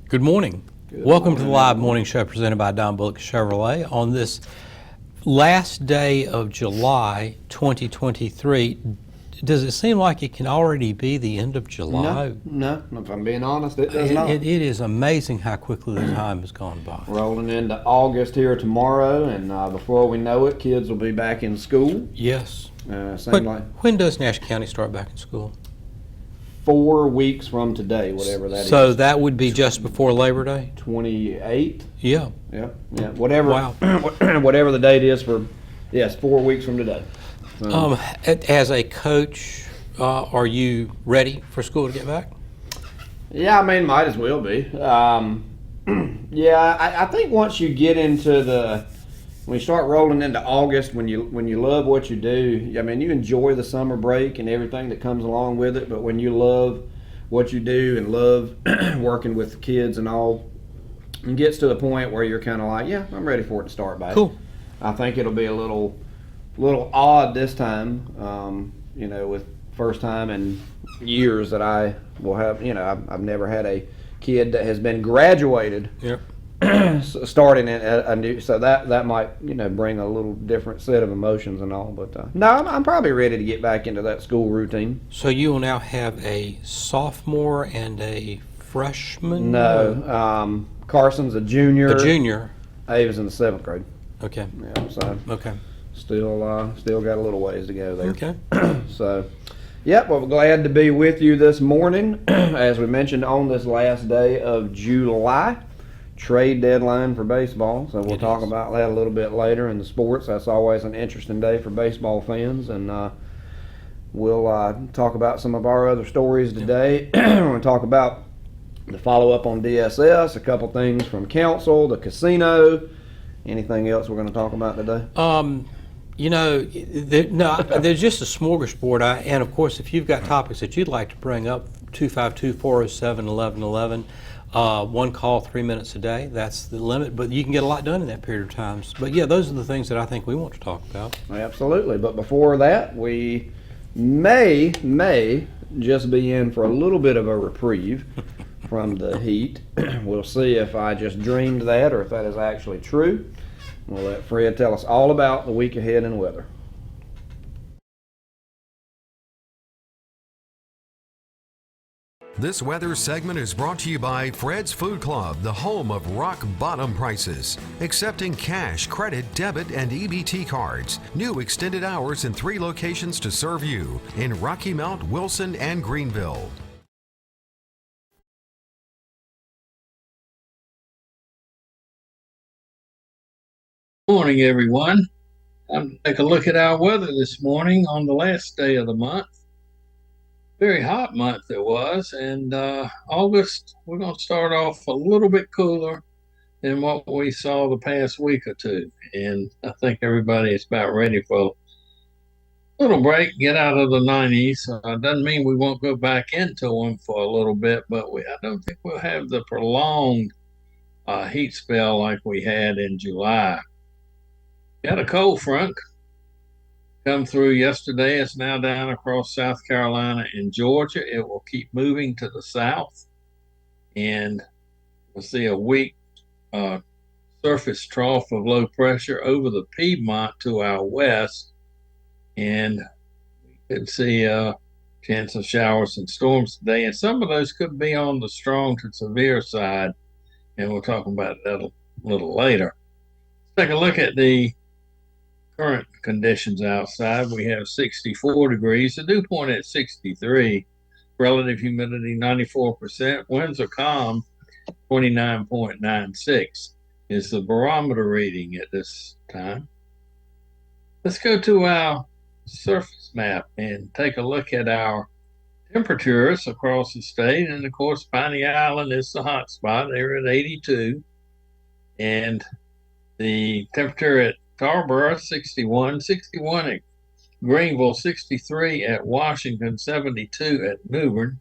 Good morning. Welcome to the live morning show presented by Don Bullock Chevrolet on this last day of July 2023. Does it seem like it can already be the end of July? No, if I'm being honest, it does not. It is amazing how quickly the time has gone by. Rolling into August here tomorrow, and before we know it, kids will be back in school. Yes. Seems But like when does Nash County start back in school? 4 weeks from today, whatever that is. So that would be just before Labor Day? 28? Yeah. Yeah, whatever. Wow. Whatever the date is for, yes, 4 weeks from today. As a coach, are you ready for school to get back? Yeah, I mean, might as well be. I think once you get into when you start rolling into August, when you love what you do, I mean, you enjoy the summer break and everything that comes along with it. But when you love what you do and love working with the kids and all, it gets to the point where you're kind of like, yeah, I'm ready for it to start back. Cool. I think it'll be a little odd this time, with first time in years that I will have, I've never had a kid that has been graduated. Yep. Starting a new, so that might bring a little different set of emotions and all, but no, I'm probably ready to get back into that school routine. So you will now have a sophomore and a freshman? No, Carson's a junior. A junior. Ava's in the 7th grade. Okay. Yeah, so Okay. still got a little ways to go there. Okay. So, yep, well, we're glad to be with you this morning. As we mentioned, on this last day of July, trade deadline for baseball. So we'll talk about that a little bit later in the sports. That's always an interesting day for baseball fans. And we'll talk about some of our other stories today. We're going to talk about the follow-up on DSS, a couple things from council, the casino. Anything else we're going to talk about today? There's just a smorgasbord. And of course, if you've got topics that you'd like to bring up, 252-407-1111. One call, 3 minutes a day. That's the limit, but you can get a lot done in that period of time. But yeah, those are the things that I think we want to talk about. Absolutely. But before that, we may just be in for a little bit of a reprieve from the heat. We'll see if I just dreamed that or if that is actually true. We'll let Fred tell us all about the week ahead and weather. This weather segment is brought to you by Fred's Food Club, the home of rock bottom prices. Accepting cash, credit, debit, and EBT cards. New extended hours in 3 locations to serve you in Rocky Mount, Wilson, and Greenville. Morning, everyone. I'm going to take a look at our weather this morning on the last day of the month. Very hot month it was, and August, we're going to start off a little bit cooler than what we saw the past week or two. And I think everybody is about ready for a little break, get out of the 90s. Doesn't mean we won't go back into them for a little bit, but I don't think we'll have the prolonged heat spell like we had in July. Got a cold front come through yesterday. It's now down across South Carolina and Georgia. It will keep moving to the south, and we'll see a weak surface trough of low pressure over the Piedmont to our west, and we could see a chance of showers and storms today, and some of those could be on the strong to severe side, and we'll talk about that a little later. Let's take a look at the current conditions outside. We have 64 degrees, the dew point at 63, relative humidity 94%, winds are calm, 29.96 is the barometer reading at this time. Let's go to our surface map and take a look at our temperatures across the state. And of course, Piney Island is the hot spot. They're at 82, and the temperature at Tarboro, 61 at Greenville, 63 at Washington, 72 at Newbern,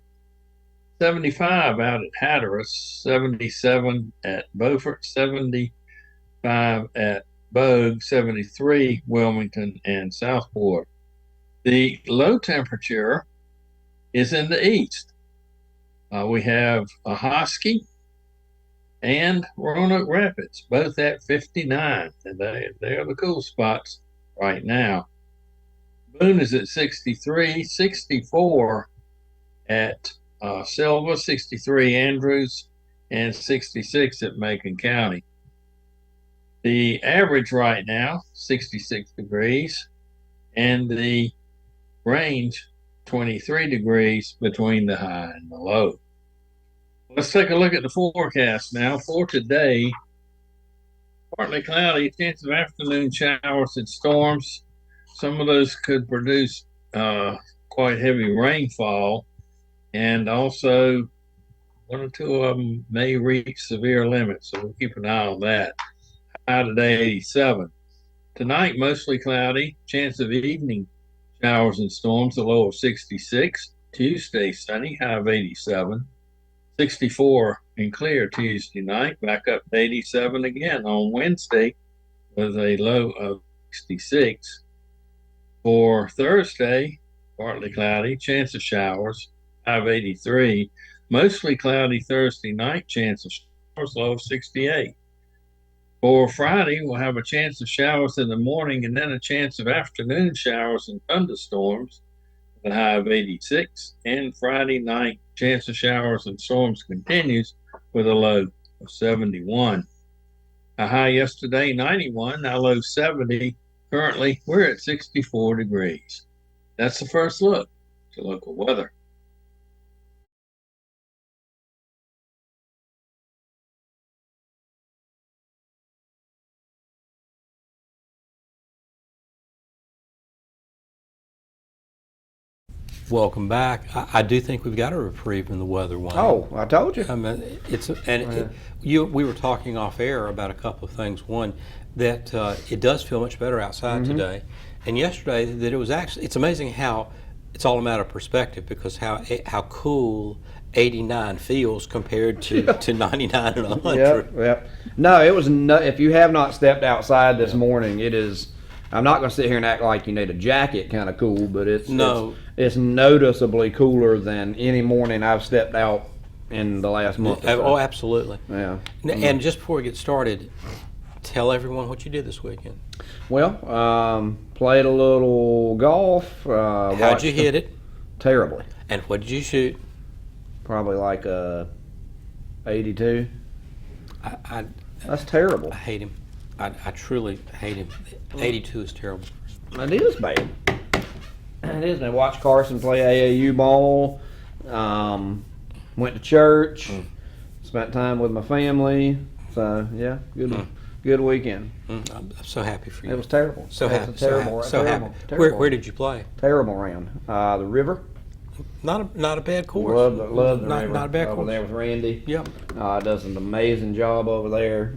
75 out at Hatteras, 77 at Beaufort, 75 at Bogue, 73 Wilmington and Southport. The low temperature is in the east. We have Ahoskie, and Roanoke Rapids, both at 59. And they are the cool spots right now. Boone is at 63, 64 at Silva, 63 Andrews, and 66 at Macon County. The average right now, 66 degrees, and the range, 23 degrees between the high and the low. Let's take a look at the forecast now for today. Partly cloudy, chance of afternoon showers and storms. Some of those could produce quite heavy rainfall, and also one or two of them may reach severe limits, so we'll keep an eye on that. High today, 87. Tonight, mostly cloudy, chance of evening showers and storms, a low of 66. Tuesday, sunny, high of 87. 64 and clear Tuesday night, back up to 87 again on Wednesday with a low of 66. For Thursday, partly cloudy, chance of showers, high of 83. Mostly cloudy Thursday night, chance of showers, low of 68. For Friday, we'll have a chance of showers in the morning and then a chance of afternoon showers and thunderstorms, with a high of 86. And Friday night, chance of showers and storms continues with a low of 71. A high yesterday, 91, now low 70. Currently, we're at 64 degrees. That's the first look to local weather. Welcome back. I do think we've got a reprieve in the weather, Wayne. Oh, I told you. I mean, we were talking off air about a couple of things. One, that it does feel much better outside today, and yesterday that it was actually. It's amazing how it's all a matter of perspective, because how cool 89 feels compared to 99 and 100. Yep. No, it was. If you have not stepped outside this morning, it is. I'm not going to sit here and act like you need a jacket kind of cool, but it's noticeably cooler than any morning I've stepped out in the last month. Oh, absolutely. Yeah. And just before we get started, tell everyone what you did this weekend. Well, played a little golf. How'd you hit it? Terribly. And what did you shoot? Probably like 82. That's terrible. I hate him. I truly hate him. 82 is terrible. It is bad. It is. I watched Carson play AAU ball. Went to church. Spent time with my family. So yeah, good weekend. I'm so happy for you. It was terrible. So happy. Terrible. So terrible. happy. Terrible. Where did you play? Terrible round. The river. Not a bad course. Love the river. Not a bad over course. there with Randy. Yep. Does an amazing job over there.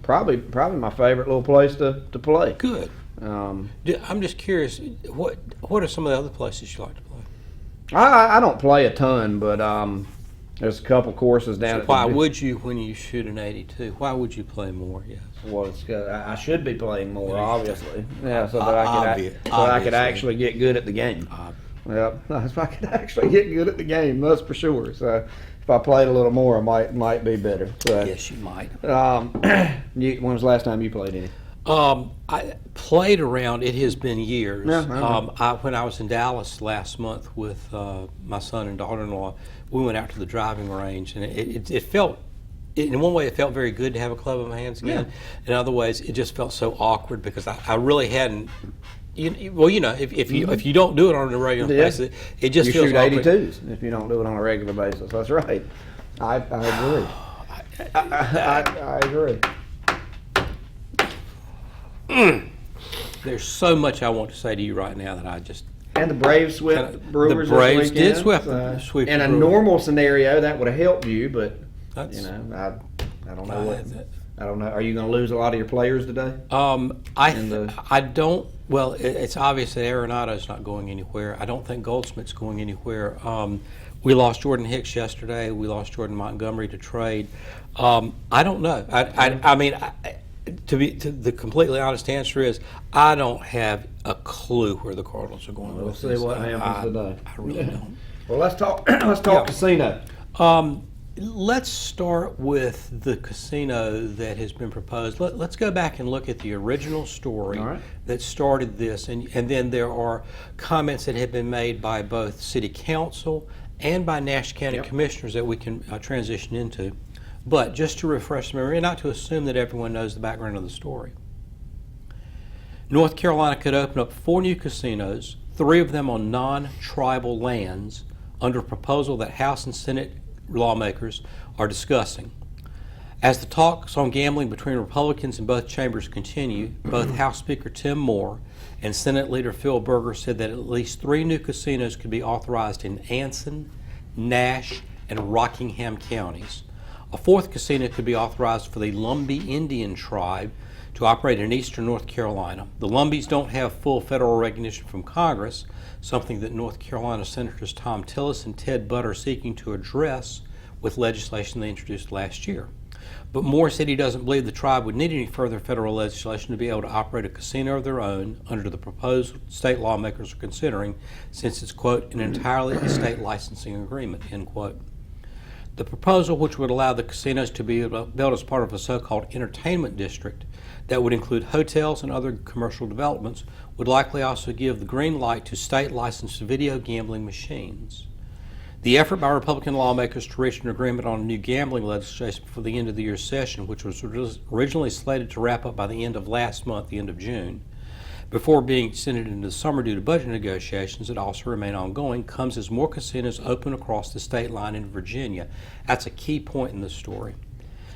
Probably my favorite little place to play. Good. I'm just curious. What are some of the other places you like to play? I don't play a ton, but there's a couple courses down. So why would you, when you shoot an 82? Why would you play more? Yes. Well, it's I should be playing more, obviously. Yeah, so that I could actually get good at the game. Yep, if I could actually get good at the game, that's for sure. So if I played a little more, I might be better. So, yes, you might. When was the last time you played any? I played around. It has been years. Yeah, when I was in Dallas last month with my son and daughter-in-law, we went out to the driving range, and it felt. In one way, it felt very good to have a club in my hands again. Yeah. In other ways, it just felt so awkward because I really hadn't. If you don't do it on a regular basis, it just feels awkward. You shoot 82s if you don't do it on a regular basis. That's right. I agree. I agree. There's so much I want to say to you right now that I just. And the Braves swept Brewers. The Braves this did weekend. sweep. In a normal scenario, that would have helped you, but I don't know what. I don't know. Are you going to lose a lot of your players today? I don't. Well, it's obvious that Arenado's not going anywhere. I don't think Goldsmith's going anywhere. We lost Jordan Hicks yesterday. We lost Jordan Montgomery to trade. I don't know. I mean, the completely honest answer is I don't have a clue where the Cardinals are going. We'll see what happens today. I really don't. Well, let's talk. Let's talk casino. Let's start with the casino that has been proposed. Let's go back and look at the original story All right. that started this, and then there are comments that have been made by both City Council and by Nash County Yep. Commissioners that we can transition into. But just to refresh the memory, and not to assume that everyone knows the background of the story. North Carolina could open up 4 new casinos, 3 of them on non-tribal lands, under a proposal that House and Senate lawmakers are discussing. As the talks on gambling between Republicans in both chambers continue, both House Speaker Tim Moore and Senate Leader Phil Berger said that at least 3 new casinos could be authorized in Anson, Nash, and Rockingham counties. A 4th casino could be authorized for the Lumbee Indian tribe to operate in eastern North Carolina. The Lumbees don't have full federal recognition from Congress, something that North Carolina Senators Tom Tillis and Ted Budd are seeking to address with legislation they introduced last year. But Moore said he doesn't believe the tribe would need any further federal legislation to be able to operate a casino of their own under the proposed state lawmakers are considering, since it's, quote, an entirely state licensing agreement, end quote. The proposal, which would allow the casinos to be built as part of a so-called entertainment district that would include hotels and other commercial developments, would likely also give the green light to state-licensed video gambling machines. The effort by Republican lawmakers to reach an agreement on new gambling legislation before the end of the year's session, which was originally slated to wrap up by the end of last month, the end of June, before being extended into the summer due to budget negotiations that also remain ongoing, comes as more casinos open across the state line in Virginia. That's a key point in this story.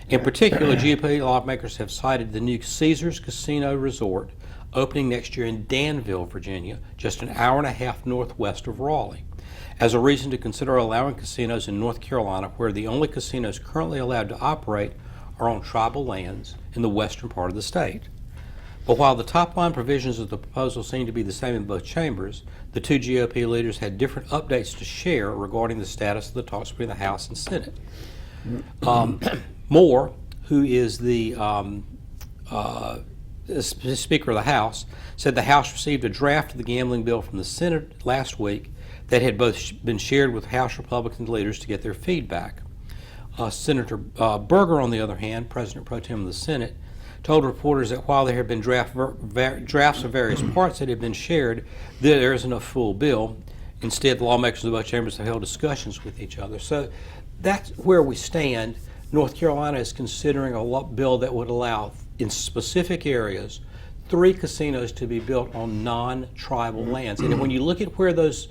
In particular, GOP lawmakers have cited the new Caesars Casino Resort opening next year in Danville, Virginia, just an hour and a half northwest of Raleigh, as a reason to consider allowing casinos in North Carolina, where the only casinos currently allowed to operate are on tribal lands in the western part of the state. But while the top-line provisions of the proposal seem to be the same in both chambers, the 2 GOP leaders had different updates to share regarding the status of the talks between the House and Senate. Moore, who is the Speaker of the House, said the House received a draft of the gambling bill from the Senate last week that had both been shared with House Republican leaders to get their feedback. Senator Berger, on the other hand, President Pro Tem of the Senate, told reporters that while there had been drafts of various parts that had been shared, there isn't a full bill. Instead, the lawmakers of both chambers have held discussions with each other. So that's where we stand. North Carolina is considering a bill that would allow, in specific areas, 3 casinos to be built on non-tribal lands. And when you look at where those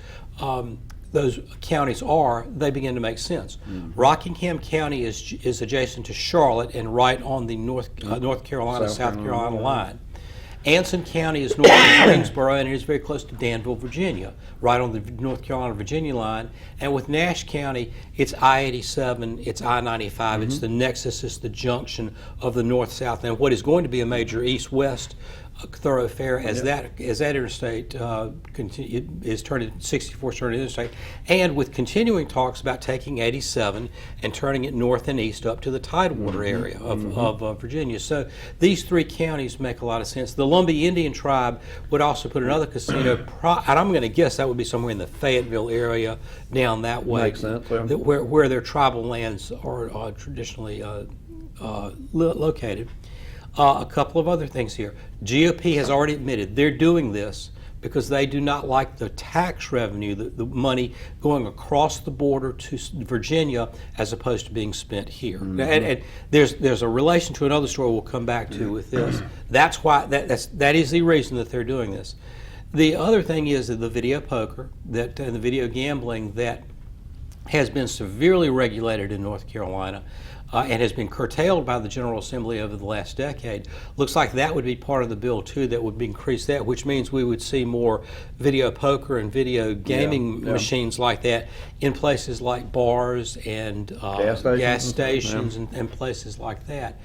counties are, they begin to make sense. Rockingham County is adjacent to Charlotte and right on the North Carolina, South Carolina line. Anson County is north of Greensboro, and it is very close to Danville, Virginia, right on the North Carolina-Virginia line. And with Nash County, it's I-87, it's I-95, it's the nexus, it's the junction of the north-south, and what is going to be a major east-west thoroughfare as that interstate is turned 64 turned interstate, and with continuing talks about taking 87 and turning it north and east up to the Tidewater area of Virginia. So these 3 counties make a lot of sense. The Lumbee Indian tribe would also put another casino, and I'm going to guess that would be somewhere in the Fayetteville area down that way. Makes sense, yeah. Where their tribal lands are traditionally located. A couple of other things here. GOP has already admitted they're doing this because they do not like the tax revenue, the money going across the border to Virginia as opposed to being spent here. And there's a relation to another story we'll come back to with this. That's why that is the reason that they're doing this. The other thing is that the video poker and the video gambling that has been severely regulated in North Carolina and has been curtailed by the General Assembly over the last decade. Looks like that would be part of the bill too, that would increase that, which means we would see more video poker and video gaming machines like that in places like bars and gas stations and places like that.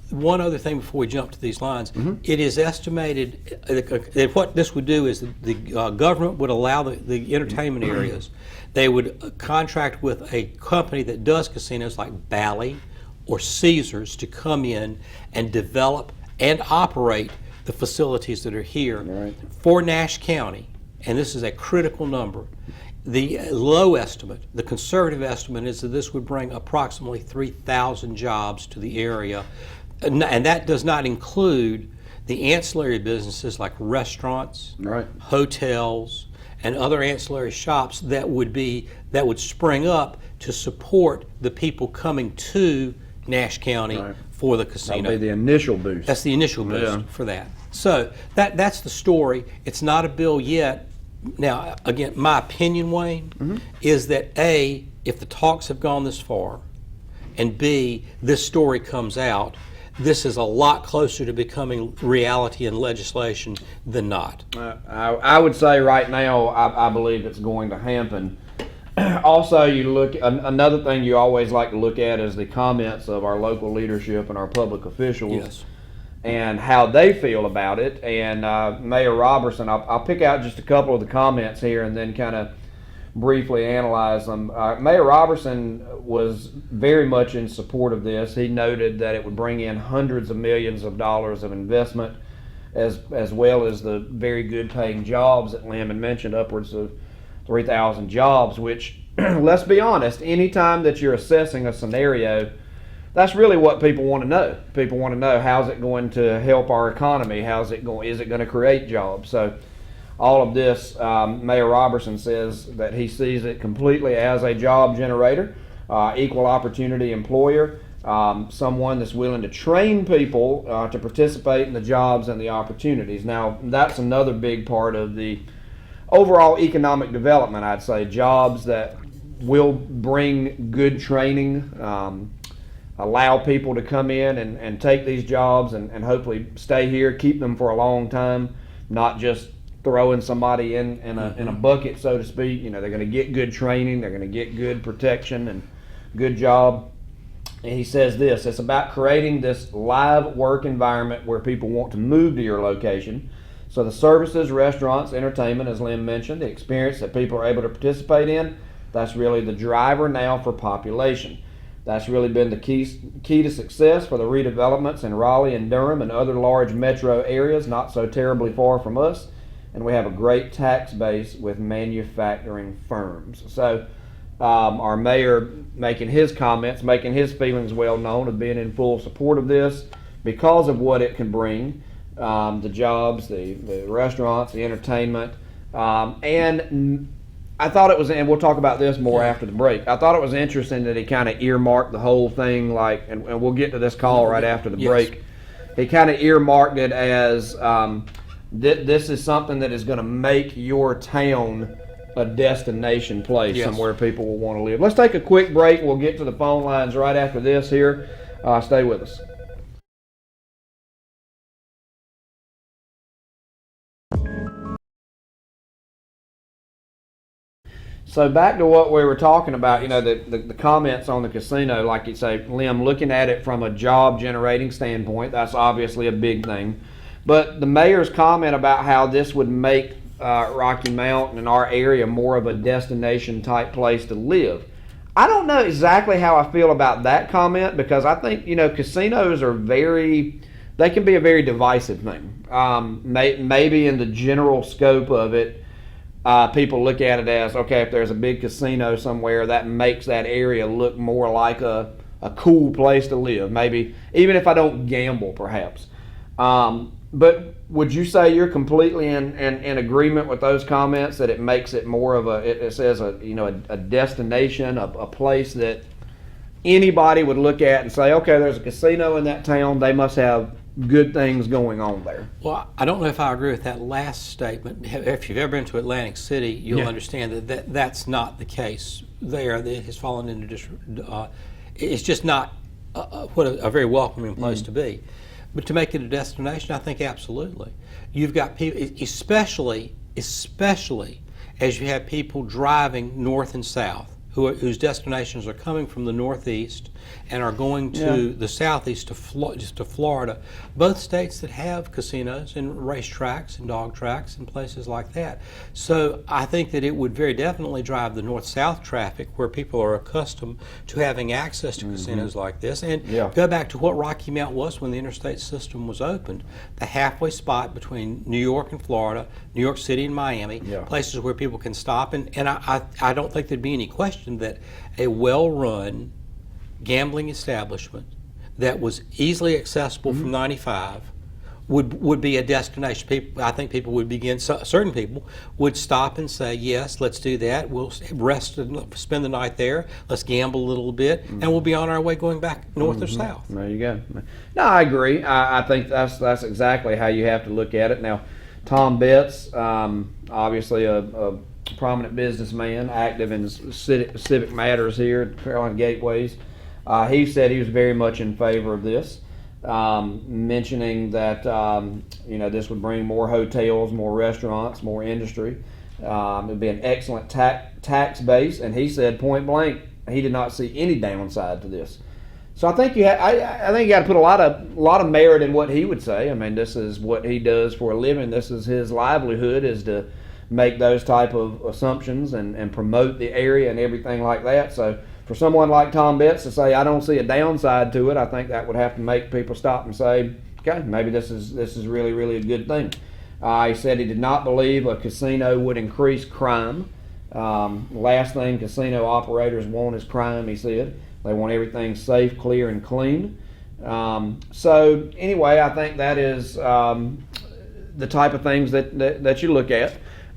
One other thing before we jump to these lines, it is estimated that what this would do is the government would allow the entertainment areas. They would contract with a company that does casinos like Bally or Caesars to come in and develop and operate the facilities that are here. For Nash County, and this is a critical number, The low estimate, the conservative estimate, is that this would bring approximately 3,000 jobs to the area, and that does not include the ancillary businesses like restaurants, Right. hotels, and other ancillary shops that would spring up to support the people coming to Nash County Right. for the That'll casino. be the initial boost. That's the initial boost Yeah. for that. So that's the story. It's not a bill yet. Now, again, my opinion, Wayne, is that A, if the talks have gone this far, and B, this story comes out, this is a lot closer to becoming reality and legislation than not. I would say right now, I believe it's going to happen. Also, you look, another thing you always like to look at is the comments of our local leadership and our public officials. Yes. And how they feel about it. And Mayor Robertson, I'll pick out just a couple of the comments here and then kind of briefly analyze them. Mayor Robertson was very much in support of this. He noted that it would bring in hundreds of millions of dollars of investment, as well as the very good paying jobs that Lemon mentioned, upwards of 3,000 jobs, which, let's be honest, anytime that you're assessing a scenario, that's really what people want to know. People want to know, how's it going to help our economy? Is it going to create jobs? So all of this, Mayor Robertson says that he sees it completely as a job generator, equal opportunity employer, someone that's willing to train people to participate in the jobs and the opportunities. Now, that's another big part of the overall economic development, I'd say. Jobs that will bring good training, allow people to come in and take these jobs and hopefully stay here, keep them for a long time, not just throwing somebody in a bucket, so to speak. You know, they're going to get good training, they're going to get good protection and good job. And he says this, it's about creating this live work environment where people want to move to your location. So the services, restaurants, entertainment, as Lynn mentioned, the experience that people are able to participate in, that's really the driver now for population. That's really been the key to success for the redevelopments in Raleigh and Durham and other large metro areas not so terribly far from us. And we have a great tax base with manufacturing firms. So our mayor making his comments, making his feelings well known of being in full support of this because of what it can bring, the jobs, the restaurants, the entertainment, and I thought it was, and we'll talk about this more after the break, I thought it was interesting that he kind of earmarked the whole thing, like, and we'll get to this call right after the break. He kind of earmarked it as this is something that is going to make your town a destination place, somewhere people will want to live. Let's take a quick break. We'll get to the phone lines right after this here. Stay with us. So back to what we were talking about, you know, the comments on the casino, like you say, Lim, looking at it from a job generating standpoint, that's obviously a big thing. But the mayor's comment about how this would make Rocky Mountain and our area more of a destination type place to live. I don't know exactly how I feel about that comment, because I think, you know, casinos are they can be a very divisive thing. Maybe in the general scope of it, people look at it as, okay, if there's a big casino somewhere, that makes that area look more like a cool place to live. Maybe, even if I don't gamble, perhaps. But would you say you're completely in agreement with those comments, that it makes it more of it says a destination, a place that anybody would look at and say, okay, there's a casino in that town, they must have good things going on there? Well, I don't know if I agree with that last statement. If you've ever been to Atlantic City, you'll understand that that's not the case there. It has fallen into it's just not a very welcoming place to be. But to make it a destination, I think absolutely. You've got people, especially as you have people driving north and south whose destinations are coming from the Northeast and are going to the Southeast to Florida, both states that have casinos and racetracks and dog tracks and places like that. So I think that it would very definitely drive the north-south traffic where people are accustomed to having access to casinos like this. And go back to what Rocky Mount was when the interstate system was opened, the halfway spot between New York and Florida, New York City and Miami, places where people can stop. And I don't think there'd be any question that a well-run gambling establishment that was easily accessible from 95 would be a destination. I think people would begin, certain people would stop and say, yes, let's do that. We'll rest and spend the night there. Let's gamble a little bit, and we'll be on our way going back north or south. There you go. No, I agree. I think that's exactly how you have to look at it. Now, Tom Betts, obviously a prominent businessman, active in civic matters here at Carolina Gateways. He said he was very much in favor of this, mentioning that this would bring more hotels, more restaurants, more industry. It would be an excellent tax base, and he said point blank he did not see any downside to this. So I think I think you got to put a lot of merit in what he would say. I mean, this is what he does for a living. This is his livelihood, is to make those type of assumptions and promote the area and everything like that. So for someone like Tom Betts to say, I don't see a downside to it, I think that would have to make people stop and say, okay, maybe this is really, really a good thing. He said he did not believe a casino would increase crime. Last thing casino operators want is crime, he said. They want everything safe, clear, and clean. So anyway, I think that is the type of things that you look at.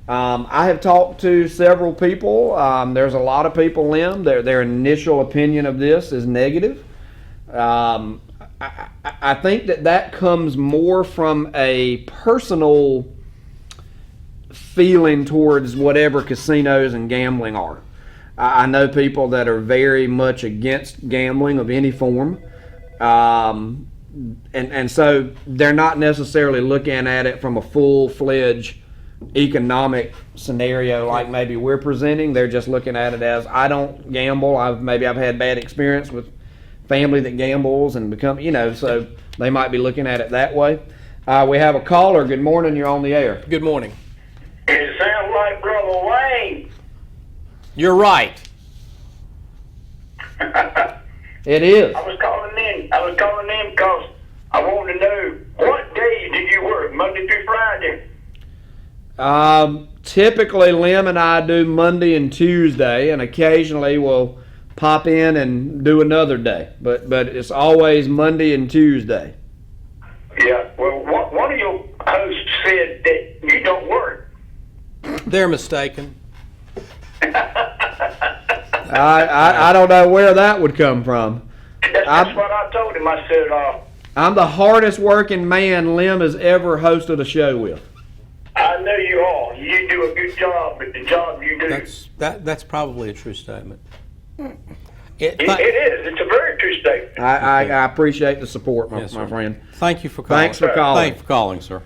I have talked to several people. There's a lot of people, Lim, their initial opinion of this is negative. I think that comes more from a personal feeling towards whatever casinos and gambling are. I know people that are very much against gambling of any form. And so they're not necessarily looking at it from a full-fledged economic scenario like maybe we're presenting. They're just looking at it as, I don't gamble. I've had bad experience with family that gambles and become, so they might be looking at it that way. We have a caller. Good morning. You're on the air. Good morning. It sounds like Brother Wayne. You're right. It is. I was calling in because I wanted to know, what days do you work, Monday through Friday? Typically, Lim and I do Monday and Tuesday, and occasionally we'll pop in and do another day. But it's always Monday and Tuesday. Yeah, well, one of your hosts said that you don't work. They're mistaken. I don't know where that would come from. That's what I told him. I said, I'm the hardest working man Lim has ever hosted a show with. I know you are. You do a good job at the job you do. That's probably a true statement. It is. It's a very true statement. I appreciate the support, my sir. friend. Thank you for calling. Thanks for calling. Thanks for calling, sir.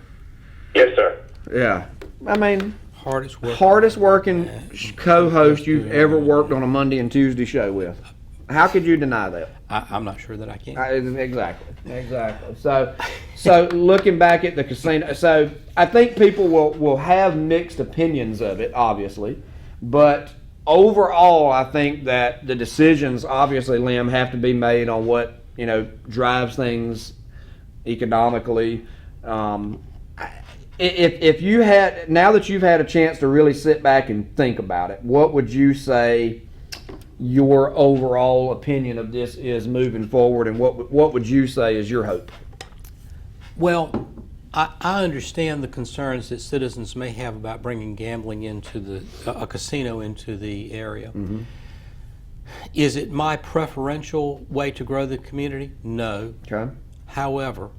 Yes, sir. Yeah. I mean, Hardest working co-host you've ever worked on a Monday and Tuesday show with. How could you deny that? I'm not sure that I can. Exactly. So looking back at the casino, so I think people will have mixed opinions of it, obviously, but overall, I think that the decisions, obviously, Lim, have to be made on what drives things economically. If you had, now that you've had a chance to really sit back and think about it, what would you say your overall opinion of this is moving forward, and what would you say is your hope? Well, I understand the concerns that citizens may have about bringing gambling into a casino into the area. Mm-hmm. Is it my preferential way to grow the community? No. Okay. However,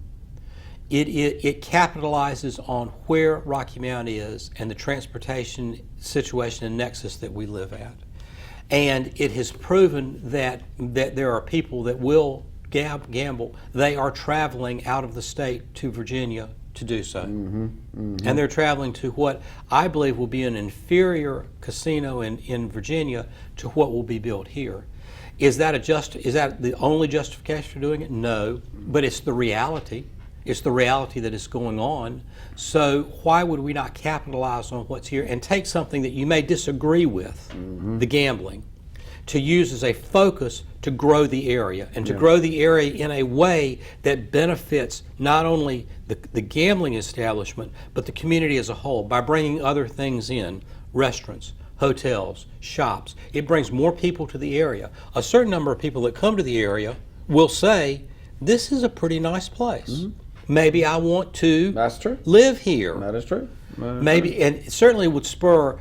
it capitalizes on where Rocky Mount is and the transportation situation and nexus that we live at. And it has proven that there are people that will gamble. They are traveling out of the state to Virginia to do so. And they're traveling to what I believe will be an inferior casino in Virginia to what will be built here. Is that the only justification for doing it? No, but it's the reality. It's the reality that is going on. So why would we not capitalize on what's here and take something that you may disagree with, the gambling, to use as a focus to grow the area and to grow the area in a way that benefits not only the gambling establishment but the community as a whole by bringing other things in, restaurants, hotels, shops. It brings more people to the area. A certain number of people that come to the area will say, this is a pretty nice place. Maybe I want to That's true. live here. That is true. Maybe, and it certainly would spur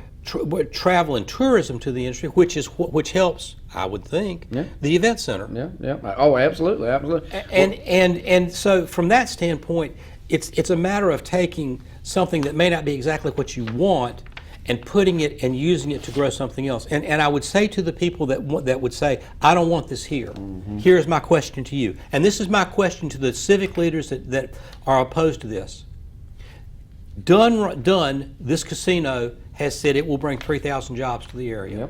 travel and tourism to the industry, which helps, I would think, the event center. Yeah. Oh, absolutely, absolutely. And so from that standpoint, it's a matter of taking something that may not be exactly what you want and putting it and using it to grow something else. And I would say to the people that would say, I don't want this here. Here's my question to you. And this is my question to the civic leaders that are opposed to this. Dunn, this casino has said it will bring 3,000 jobs to the area.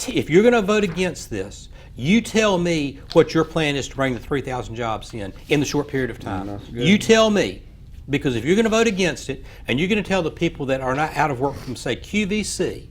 If you're going to vote against this, you tell me what your plan is to bring the 3,000 jobs in the short period of time. You tell me. Because if you're going to vote against it, and you're going to tell the people that are not out of work from, say, QVC,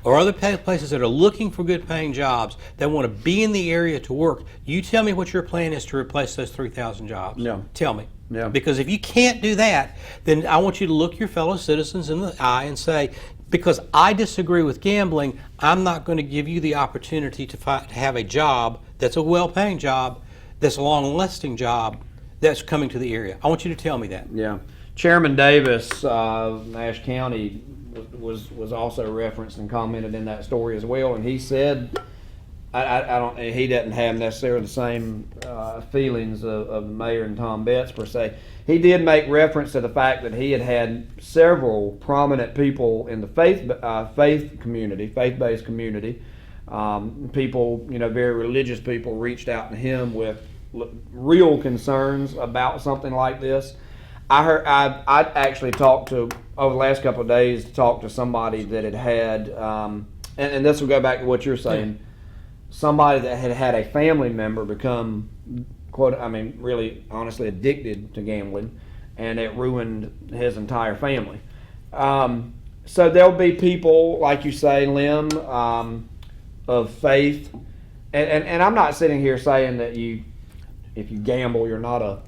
or other places that are looking for good paying jobs that want to be in the area to work, you tell me what your plan is to replace those 3,000 jobs. Tell me. Because if you can't do that, then I want you to look your fellow citizens in the eye and say, because I disagree with gambling, I'm not going to give you the opportunity to have a job that's a well-paying job, that's a long-lasting job, that's coming to the area. I want you to tell me that. Yeah. Chairman Davis of Ashe County was also referenced and commented in that story as well, and he said, he doesn't have necessarily the same feelings of the mayor and Tom Betts per se. He did make reference to the fact that he had several prominent people in the faith-based community, people, very religious people, reached out to him with real concerns about something like this. I actually talked to, over the last couple of days, talked to somebody that had, and this will go back to what you're saying, somebody that had a family member become, really honestly addicted to gambling, and it ruined his entire family. So there'll be people, like you say, Lim, of faith, and I'm not sitting here saying that if you gamble, you're not a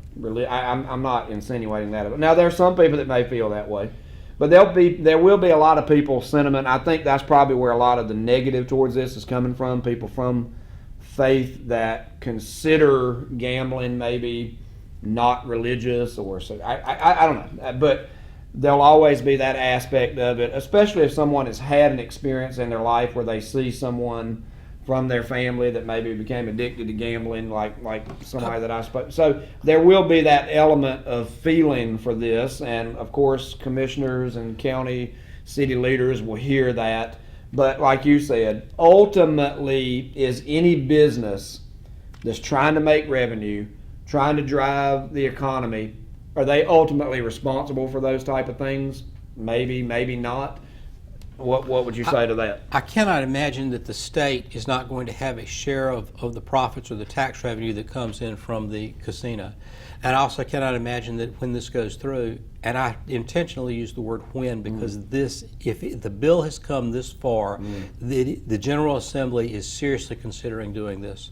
I'm not insinuating that. Now, there are some people that may feel that way, but there will be a lot of people sentiment. I think that's probably where a lot of the negative towards this is coming from. People from faith that consider gambling maybe not religious, or so. I don't know, but there'll always be that aspect of it, especially if someone has had an experience in their life where they see someone from their family that maybe became addicted to gambling, like somebody that I spoke. So there will be that element of feeling for this, and of course commissioners and county city leaders will hear that. But like you said, ultimately, is any business that's trying to make revenue, trying to drive the economy, are they ultimately responsible for those type of things? Maybe, maybe not. What would you say to that? I cannot imagine that the state is not going to have a share of the profits or the tax revenue that comes in from the casino. And I also cannot imagine that when this goes through, and I intentionally use the word when, because if the bill has come this far, the General Assembly is seriously considering doing this.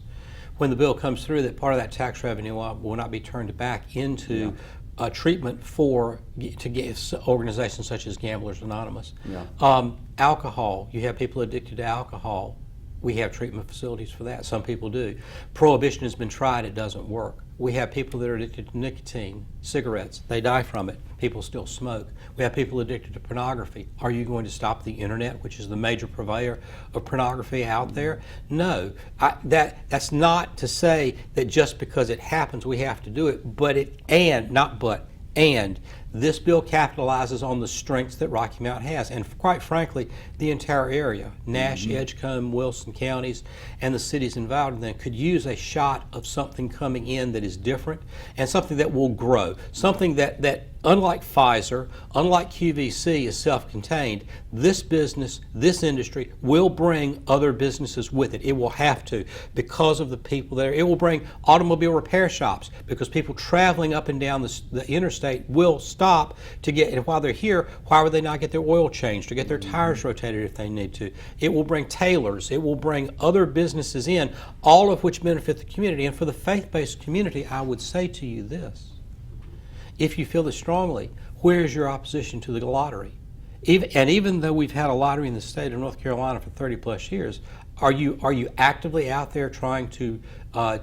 When the bill comes through, that part of that tax revenue will not be turned back into treatment to get organizations such as Gamblers Anonymous. Alcohol, you have people addicted to alcohol. We have treatment facilities for that. Some people do. Prohibition has been tried, it doesn't work. We have people that are addicted to nicotine, cigarettes, they die from it. People still smoke. We have people addicted to pornography. Are you going to stop the internet, which is the major purveyor of pornography out there? No. That's not to say that just because it happens we have to do it, and This bill capitalizes on the strengths that Rocky Mount has, and quite frankly, the entire area, Nash, Edgecombe, Wilson counties, and the cities involved in them could use a shot of something coming in that is different and something that will grow, something that unlike Pfizer, unlike QVC is self-contained. This business, this industry will bring other businesses with it. It will have to because of the people there. It will bring automobile repair shops because people traveling up and down the interstate will stop to get, and while they're here, why would they not get their oil changed or get their tires rotated if they need to? It will bring tailors. It will bring other businesses in, all of which benefit the community. And for the faith-based community, I would say to you this. If you feel this strongly, where is your opposition to the lottery? Even though we've had a lottery in the state of North Carolina for 30 plus years, are you actively out there trying to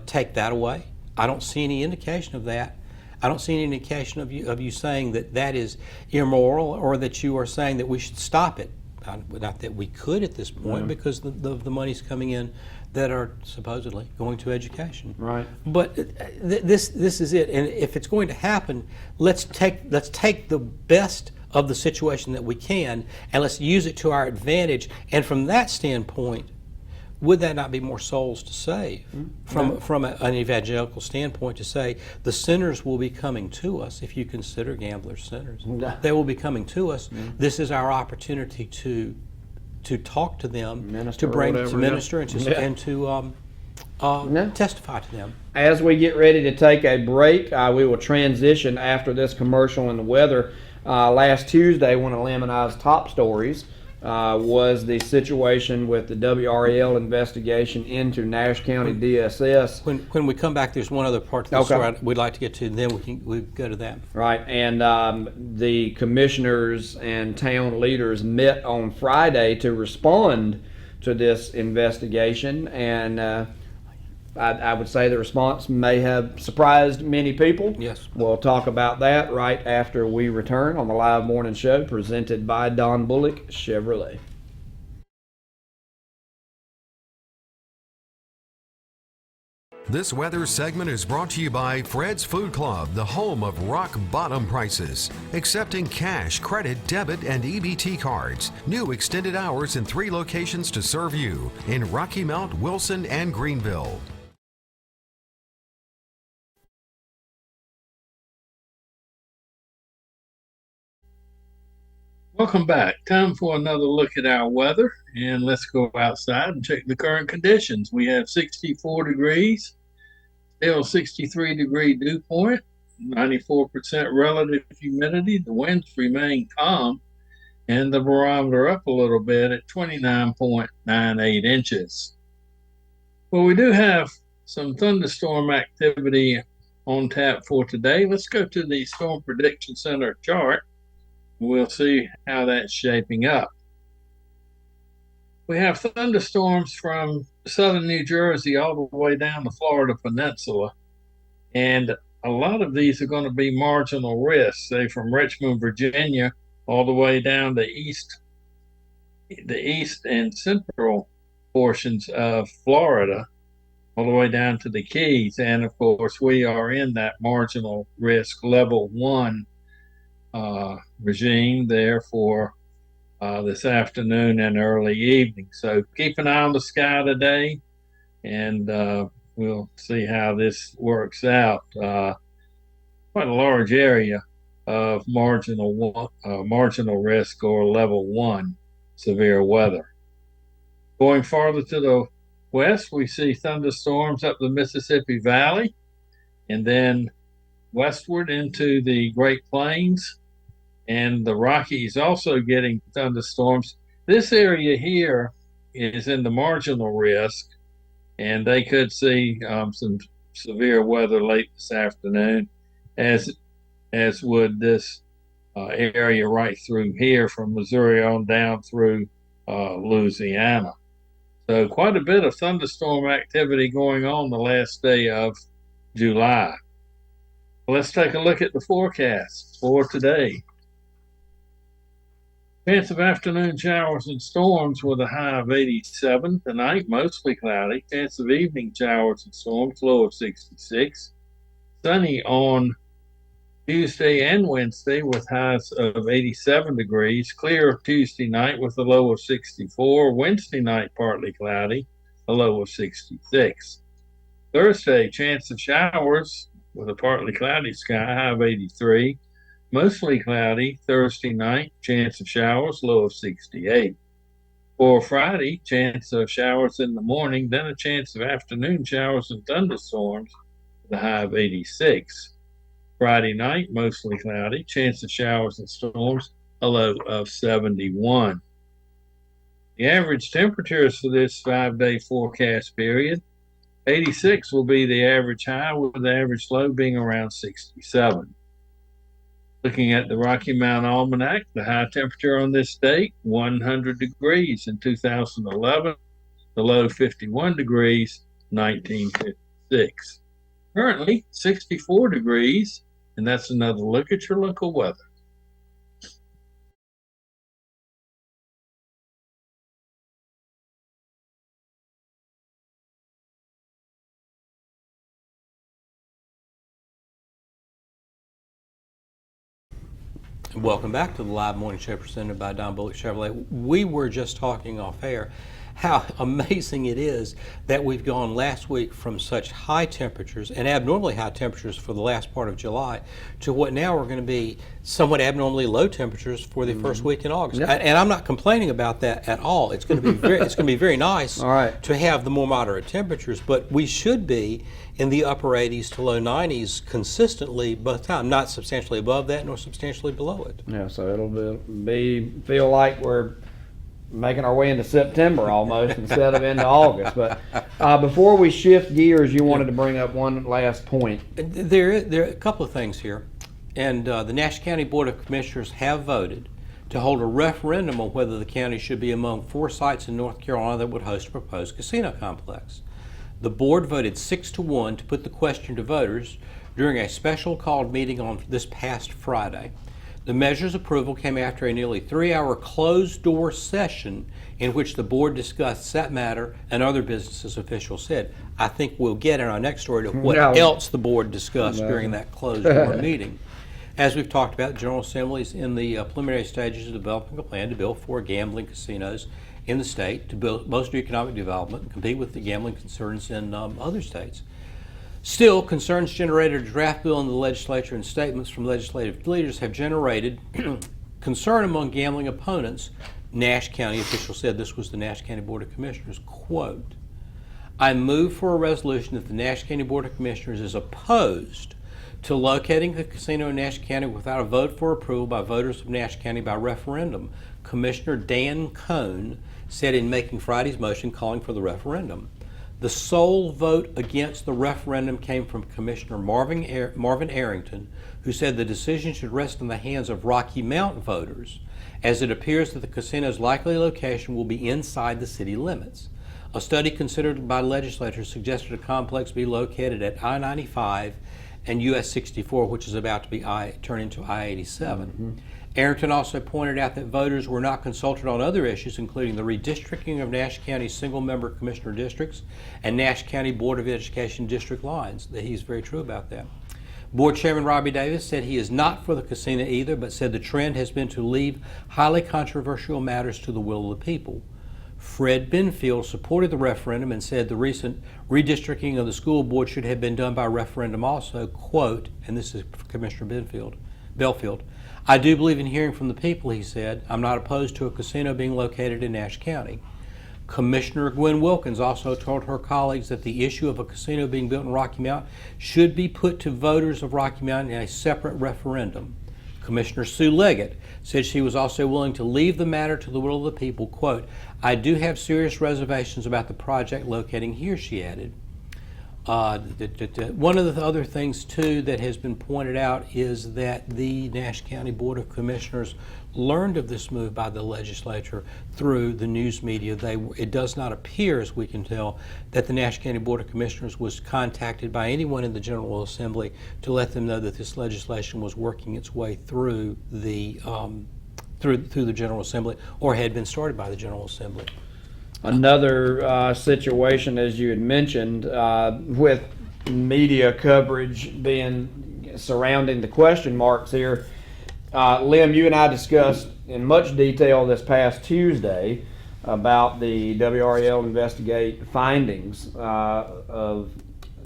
take that away? I don't see any indication of that. I don't see any indication of you saying that is immoral or that you are saying that we should stop it. Not that we could at this point because the money's coming in that are supposedly going to education. Right. But this is it. And if it's going to happen, let's take the best of the situation that we can and let's use it to our advantage. And from that standpoint, would that not be more souls to save? From an evangelical standpoint, to say the sinners will be coming to us, if you consider gamblers sinners. They will be coming to us. This is our opportunity to talk to them, Minister to bring or to whatever, minister and to testify to them. As we get ready to take a break, we will transition after this commercial and the weather. Last Tuesday, one of Lim and I's top stories was the situation with the WREL investigation into Nash County DSS. When we come back, there's one other part to the story we'd like to get to, and then we go to that. Right, and the commissioners and town leaders met on Friday to respond to this investigation, and I would say the response may have surprised many people. Yes. We'll talk about that right after we return on the live morning show presented by Don Bullock Chevrolet. This weather segment is brought to you by Fred's Food Club, the home of rock bottom prices. Accepting cash, credit, debit, and EBT cards. New extended hours in 3 locations to serve you in Rocky Mount, Wilson, and Greenville. Welcome back. Time for another look at our weather, and let's go outside and check the current conditions. We have 64 degrees, still 63-degree dew point, 94% relative humidity. The winds remain calm, and the barometer up a little bit at 29.98 inches. Well, we do have some thunderstorm activity on tap for today. Let's go to the Storm Prediction Center chart. We'll see how that's shaping up. We have thunderstorms from southern New Jersey all the way down the Florida Peninsula. And a lot of these are going to be marginal risks, say from Richmond, Virginia, all the way down the east and central portions of Florida, all the way down to the Keys. And of course, we are in that marginal risk level 1 regime there for this afternoon and early evening. So keep an eye on the sky today, and we'll see how this works out. Quite a large area of marginal risk or level 1 severe weather. Going farther to the west, we see thunderstorms up the Mississippi Valley, and then westward into the Great Plains, and the Rockies also getting thunderstorms. This area here is in the marginal risk, and they could see some severe weather late this afternoon, as would this area right through here from Missouri on down through Louisiana. So quite a bit of thunderstorm activity going on the last day of July. Let's take a look at the forecast for today. Chance of afternoon showers and storms with a high of 87. Tonight, mostly cloudy. Chance of evening showers and storms, low of 66. Sunny on Tuesday and Wednesday with highs of 87 degrees. Clear Tuesday night with a low of 64. Wednesday night partly cloudy, a low of 66. Thursday, chance of showers with a partly cloudy sky, high of 83. Mostly cloudy Thursday night, chance of showers, low of 68. For Friday, chance of showers in the morning, then a chance of afternoon showers and thunderstorms with a high of 86. Friday night, mostly cloudy, chance of showers and storms, a low of 71. The average temperatures for this 5-day forecast period, 86 will be the average high, with the average low being around 67. Looking at the Rocky Mountain Almanac, the high temperature on this date, 100 degrees in 2011, the low 51 degrees, 1956. Currently, 64 degrees, and that's another look at your local weather. Welcome back to the live morning show presented by Don Bullock Chevrolet. We were just talking off air how amazing it is that we've gone last week from such high temperatures and abnormally high temperatures for the last part of July to what now are going to be somewhat abnormally low temperatures for the first week in August. Yep. And I'm not complaining about that at all. It's going to be it's going to be very nice All right. to have the more moderate temperatures, but we should be in the upper 80s to low 90s consistently both times, not substantially above that nor substantially below it. Yeah, so it'll feel like we're making our way into September almost instead of into August. But before we shift gears, you wanted to bring up one last point. There are a couple of things here, and the Nash County Board of Commissioners have voted to hold a referendum on whether the county should be among 4 sites in North Carolina that would host a proposed casino complex. The board voted 6-1 to put the question to voters during a special called meeting on this past Friday. The measure's approval came after a nearly 3-hour closed-door session in which the board discussed that matter and other business, as officials said. I think we'll get in our next story to what else the board discussed during that closed-door meeting. As we've talked about, the General Assembly is in the preliminary stages of developing a plan to build 4 gambling casinos in the state to build most economic development and compete with the gambling concerns in other states. Still, concerns generated a draft bill in the legislature and statements from legislative leaders have generated concern among gambling opponents. Nash County officials said, this was the Nash County Board of Commissioners, quote, "I move for a resolution that the Nash County Board of Commissioners is opposed to locating a casino in Nash County without a vote for approval by voters of Nash County by referendum," Commissioner Dan Cohn said in making Friday's motion calling for the referendum. The sole vote against the referendum came from Commissioner Marvin Arrington, who said the decision should rest in the hands of Rocky Mount voters, as it appears that the casino's likely location will be inside the city limits. A study considered by legislators suggested a complex be located at I-95 and US 64, which is about to be turned into I-87. Arrington also pointed out that voters were not consulted on other issues, including the redistricting of Nash County's single-member commissioner districts and Nash County Board of Education district lines. He's very true about that. Board Chairman Robbie Davis said he is not for the casino either, but said the trend has been to leave highly controversial matters to the will of the people. Fred Benfield supported the referendum and said the recent redistricting of the school board should have been done by referendum also, quote, and this is Commissioner Belfield, "I do believe in hearing from the people," he said. "I'm not opposed to a casino being located in Nash County." Commissioner Gwen Wilkins also told her colleagues that the issue of a casino being built in Rocky Mount should be put to voters of Rocky Mount in a separate referendum. Commissioner Sue Leggett said she was also willing to leave the matter to the will of the people, quote, "I do have serious reservations about the project locating here," she added. One of the other things, too, that has been pointed out is that the Nash County Board of Commissioners learned of this move by the legislature through the news media. It does not appear, as we can tell, that the Nash County Board of Commissioners was contacted by anyone in the General Assembly to let them know that this legislation was working its way through the through the General Assembly or had been started by the General Assembly. Another situation, as you had mentioned, with media coverage being surrounding the question marks here. Lim, you and I discussed in much detail this past Tuesday about the WRAL investigate findings of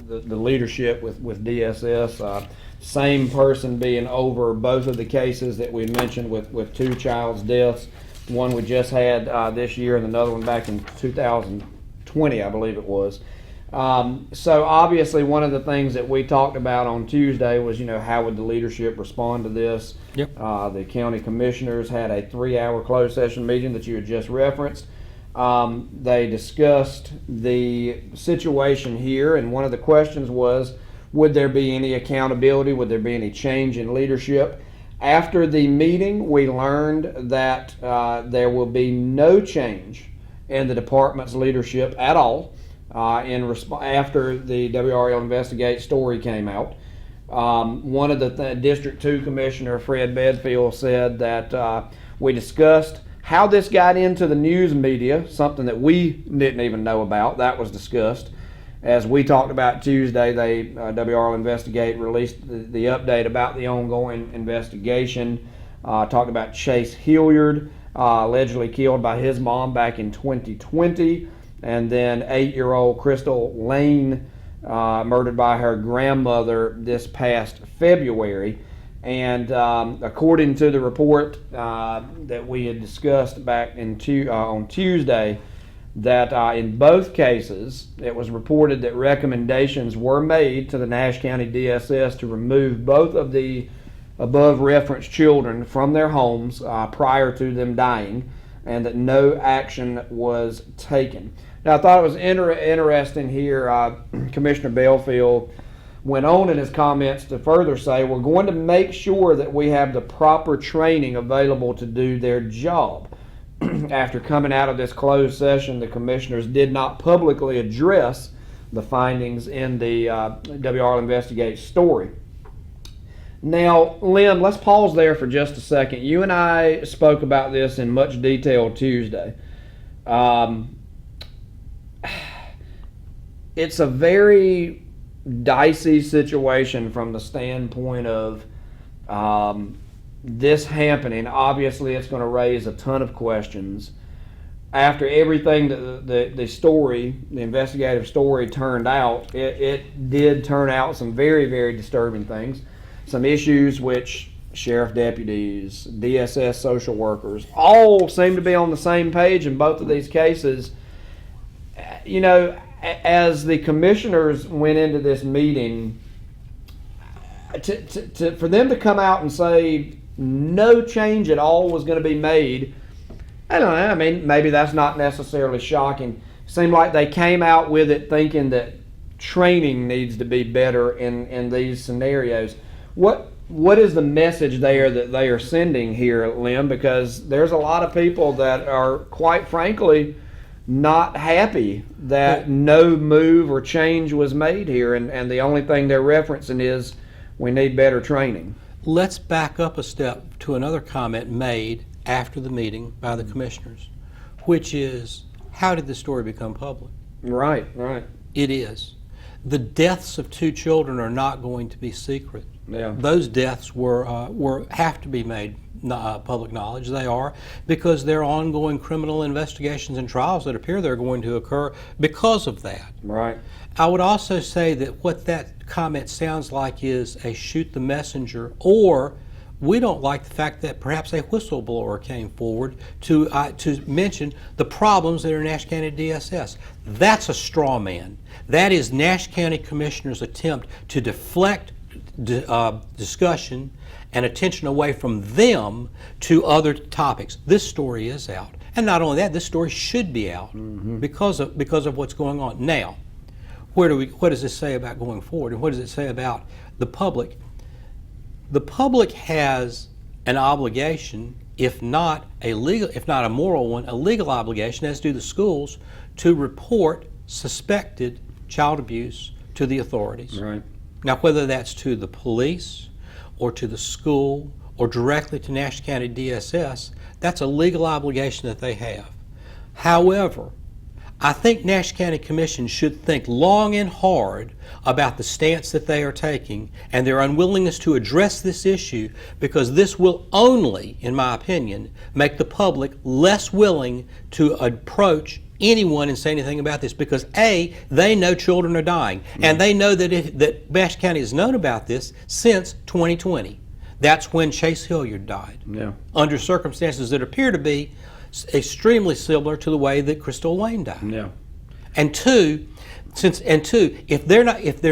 the leadership with DSS. Same person being over both of the cases that we mentioned with two child's deaths. One we just had this year and another one back in 2020, I believe it was. So obviously one of the things that we talked about on Tuesday was, how would the leadership respond to this? Yep. The county commissioners had a 3-hour closed session meeting that you had just referenced. They discussed the situation here, and one of the questions was, would there be any accountability? Would there be any change in leadership? After the meeting, we learned that there will be no change in the department's leadership at all after the WRL Investigate story came out. One of the District 2 Commissioner, Fred Bedfield, said that we discussed how this got into the news media, something that we didn't even know about. That was discussed. As we talked about Tuesday, WRL Investigate released the update about the ongoing investigation. Talked about Chase Hilliard, allegedly killed by his mom back in 2020, and then 8-year-old Crystal Lane murdered by her grandmother this past February. And according to the report that we had discussed back on Tuesday, that in both cases it was reported that recommendations were made to the Nash County DSS to remove both of the above referenced children from their homes prior to them dying, and that no action was taken. Now, I thought it was interesting here, Commissioner Belfield went on in his comments to further say, we're going to make sure that we have the proper training available to do their job. After coming out of this closed session, the commissioners did not publicly address the findings in the WRL Investigate story. Now, Lim, let's pause there for just a second. You and I spoke about this in much detail Tuesday. It's a very dicey situation from the standpoint of this happening. Obviously, it's going to raise a ton of questions. After everything that the story, the investigative story turned out, it did turn out some very, very disturbing things. Some issues which sheriff deputies, DSS social workers, all seem to be on the same page in both of these cases. As the commissioners went into this meeting, for them to come out and say no change at all was going to be made, I don't know. I mean, maybe that's not necessarily shocking. Seemed like they came out with it thinking that training needs to be better in these scenarios. What is the message there that they are sending here, Lim? Because there's a lot of people that are, quite frankly, not happy that no move or change was made here, and the only thing they're referencing is we need better training. Let's back up a step to another comment made after the meeting by the commissioners, which is, how did the story become public? Right. It is. The deaths of two children are not going to be secret. Yeah. Those deaths have to be made public knowledge. They are, because there are ongoing criminal investigations and trials that appear they're going to occur because of that. Right. I would also say that what that comment sounds like is a shoot the messenger, or we don't like the fact that perhaps a whistleblower came forward to mention the problems that are Nash County DSS. That's a straw man. That is Nash County Commissioner's attempt to deflect discussion and attention away from them to other topics. This story is out, and not only that, this story should be out because of what's going on now. What does this say about going forward, and what does it say about the public? The public has an obligation, if not a moral one, a legal obligation, as do the schools, to report suspected child abuse to the authorities. Right. Now, whether that's to the police or to the school or directly to Nash County DSS, that's a legal obligation that they have. However, I think Nash County Commission should think long and hard about the stance that they are taking and their unwillingness to address this issue, because this will only, in my opinion, make the public less willing to approach anyone and say anything about this, because A, they know children are dying, and they know that Bash County has known about this since 2020. That's when Chase Hilliard died, under circumstances that appear to be extremely similar to the way that Crystal Lane died. Yeah. And two, if they're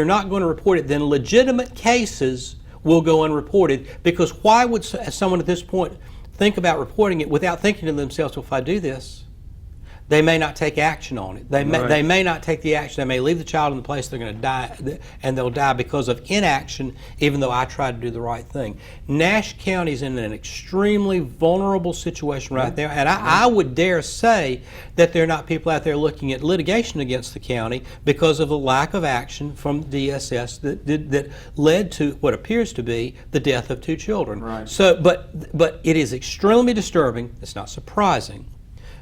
not going to report it, then legitimate cases will go unreported, because why would someone at this point think about reporting it without thinking to themselves, well, if I do this, they may not take action on it. They may not take the action. They may leave the child in the place they're going to die, and they'll die because of inaction, even though I tried to do the right thing. Nash County's in an extremely vulnerable situation right there, and I would dare say that there are not people out there looking at litigation against the county because of the lack of action from DSS that led to what appears to be the death of 2 children. Right. So, but it is extremely disturbing. It's not surprising.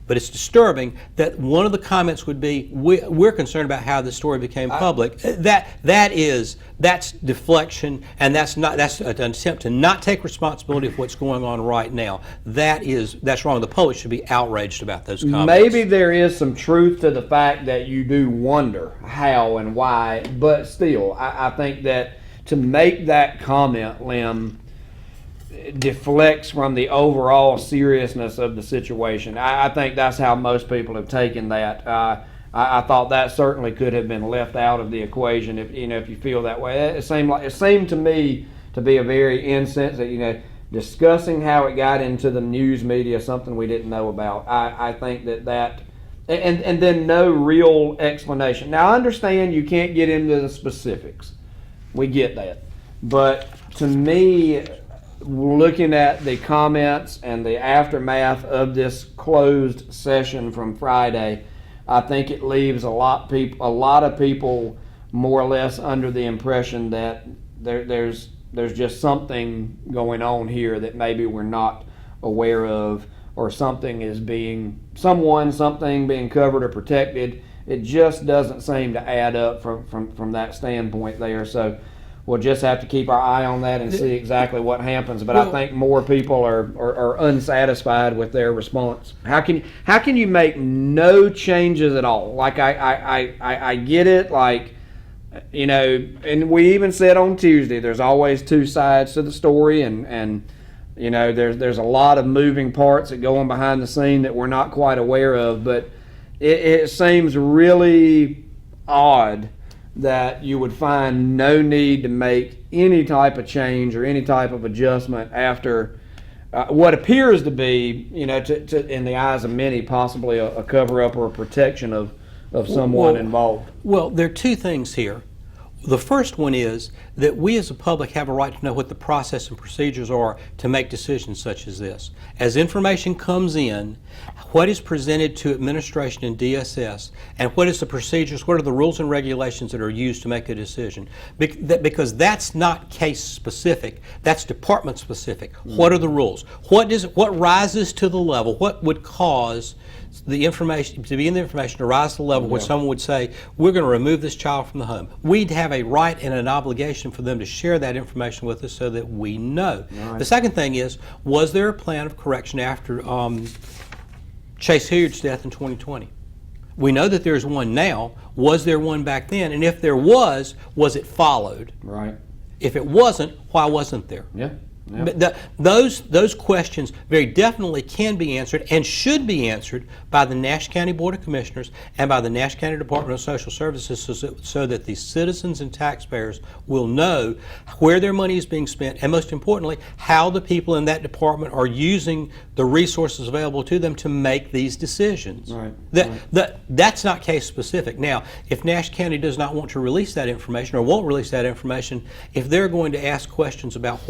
But it's disturbing that one of the comments would be, we're concerned about how this story became public. That's deflection, and that's an attempt to not take responsibility for what's going on right now. That's wrong. The public should be outraged about those comments. Maybe there is some truth to the fact that you do wonder how and why, but still, I think that to make that comment, Lem, deflects from the overall seriousness of the situation. I think that's how most people have taken that. I thought that certainly could have been left out of the equation if you feel that way. It seemed to me to be a very insensitive, discussing how it got into the news media, something we didn't know about. I think that and then no real explanation. Now I understand you can't get into the specifics. We get that. But to me, looking at the comments and the aftermath of this closed session from Friday, I think it leaves a lot of people more or less under the impression that there's just something going on here that maybe we're not aware of, or something being covered or protected. It just doesn't seem to add up from that standpoint there. So we'll just have to keep our eye on that and see exactly what happens. But I think more people are unsatisfied with their response. How can you make no changes at all? Like I get it. Like, and we even said on Tuesday, there's always 2 sides to the story, and there's a lot of moving parts that go on behind the scene that we're not quite aware of. But it seems really odd that you would find no need to make any type of change or any type of adjustment after what appears to be, in the eyes of many, possibly a cover-up or a protection of someone involved. Well, there are 2 things here. The first one is that we as a public have a right to know what the process and procedures are to make decisions such as this. As information comes in, what is presented to administration and DSS, and what is the procedures, what are the rules and regulations that are used to make a decision? Because that's not case specific, that's department specific. What are the rules? What rises to the level? What would cause the information to be in the information to rise to the level where someone would say, we're going to remove this child from the home? We'd have a right and an obligation for them to share that information with us so that we know. Right. The second thing is, was there a plan of correction after Chase Hilliard's death in 2020? We know that there's one now. Was there one back then? And if there was it followed? Right. If it wasn't, why wasn't there? Yeah. But those questions very definitely can be answered and should be answered by the Nash County Board of Commissioners and by the Nash County Department of Social Services so that the citizens and taxpayers will know where their money is being spent, and most importantly, how the people in that department are using the resources available to them to make these decisions. Right. That's not case specific. Now, if Nash County does not want to release that information or won't release that information, if they're going to ask questions about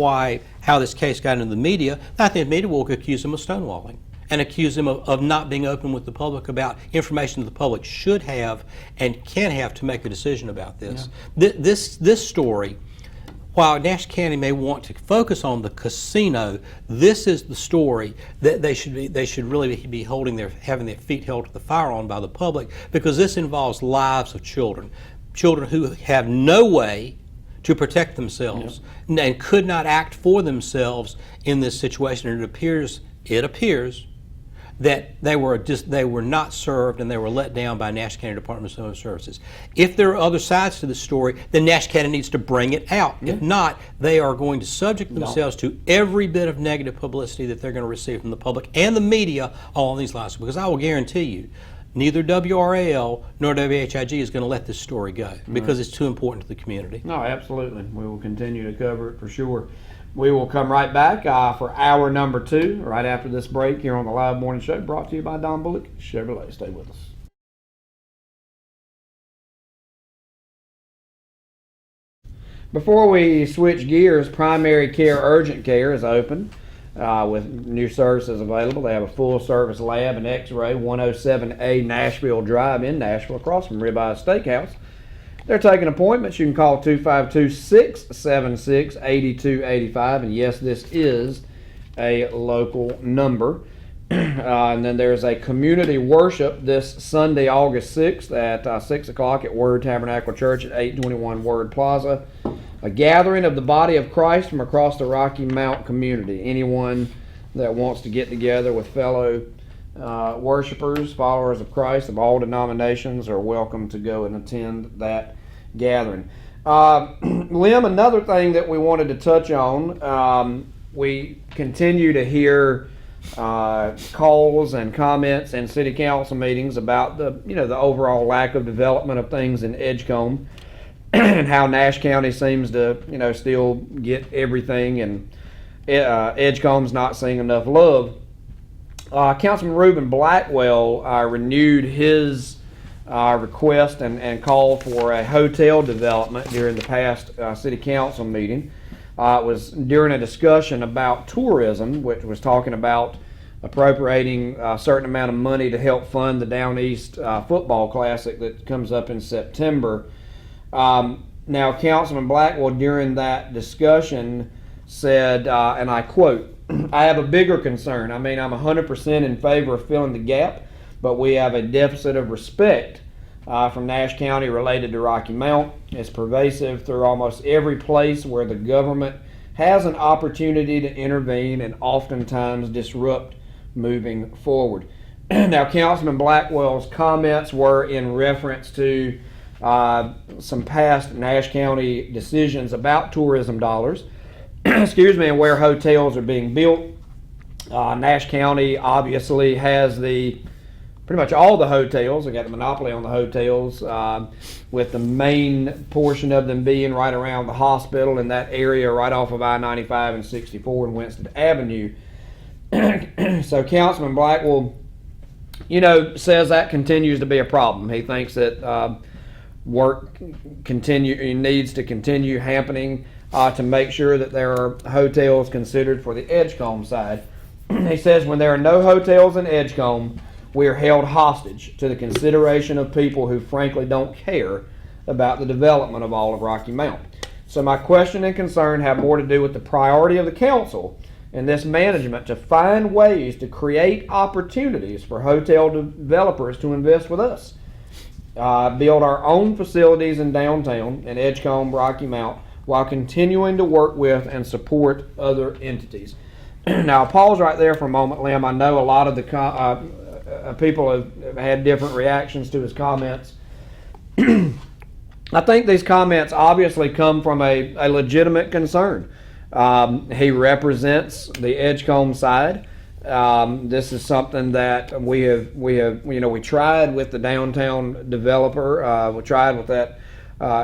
how this case got into the media, I think the media will accuse them of stonewalling and accuse them of not being open with the public about information that the public should have and can have to make a decision about this. Yeah. This story while Nash County may want to focus on the casino, this is the story that they should really be having their feet held to the fire on by the public, because this involves lives of children who have no way to protect themselves and could not act for themselves in this situation. And it appears that they were not served and they were let down by Nash County Department of Social Services. If there are other sides to the story, then Nash County needs to bring it out. If not, they are going to subject themselves to every bit of negative publicity that they're going to receive from the public and the media along these lines. Because I will guarantee you, neither WRAL nor WHIG is going to let this story go because it's too important to the community. No, absolutely. We will continue to cover it for sure. We will come right back for hour number 2 right after this break here on the Live Morning Show, brought to you by Don Bullock Chevrolet. Stay with us. Before we switch gears, Primary Care Urgent Care is open with new services available. They have a full-service lab and x-ray, 107A Nashville Drive in Nashville, across from Ribeye Steakhouse. They're taking appointments. You can call 252-676-8285. And yes, this is a local number. And then there's a community worship this Sunday, August 6th at 6 o'clock at Word Tabernacle Church at 821 Word Plaza. A gathering of the body of Christ from across the Rocky Mount community. Anyone that wants to get together with fellow worshipers, followers of Christ of all denominations are welcome to go and attend that gathering. Lim, another thing that we wanted to touch on, we continue to hear calls and comments in city council meetings about the overall lack of development of things in Edgecombe and how Nash County seems to still get everything, and Edgecombe's not seeing enough love. Councilman Reuben Blackwell renewed his request and call for a hotel development during the past city council meeting. It was during a discussion about tourism, which was talking about appropriating a certain amount of money to help fund the Down East football classic that comes up in September. Now, Councilman Blackwell during that discussion said, and I quote, "I have a bigger concern. I'm 100% in favor of filling the gap, but we have a deficit of respect from Nash County related to Rocky Mount. It's pervasive through almost every place where the government has an opportunity to intervene and oftentimes disrupt moving forward." Now, Councilman Blackwell's comments were in reference to some past Nash County decisions about tourism dollars, excuse me, and where hotels are being built. Nash County obviously has pretty much all the hotels. They got the monopoly on the hotels, with the main portion of them being right around the hospital in that area right off of I-95 and 64 and Winston Avenue. So Councilman Blackwell, says that continues to be a problem. He thinks that work needs to continue happening to make sure that there are hotels considered for the Edgecombe side. He says when there are no hotels in Edgecombe, we are held hostage to the consideration of people who frankly don't care about the development of all of Rocky Mount. So my question and concern have more to do with the priority of the council and this management to find ways to create opportunities for hotel developers to invest with us. Build our own facilities in downtown in Edgecombe, Rocky Mount, while continuing to work with and support other entities. Now, I'll pause right there for a moment, Lim. I know a lot of the people have had different reactions to his comments. I think these comments obviously come from a legitimate concern. He represents the Edgecombe side. This is something that we tried with the downtown developer. We tried with that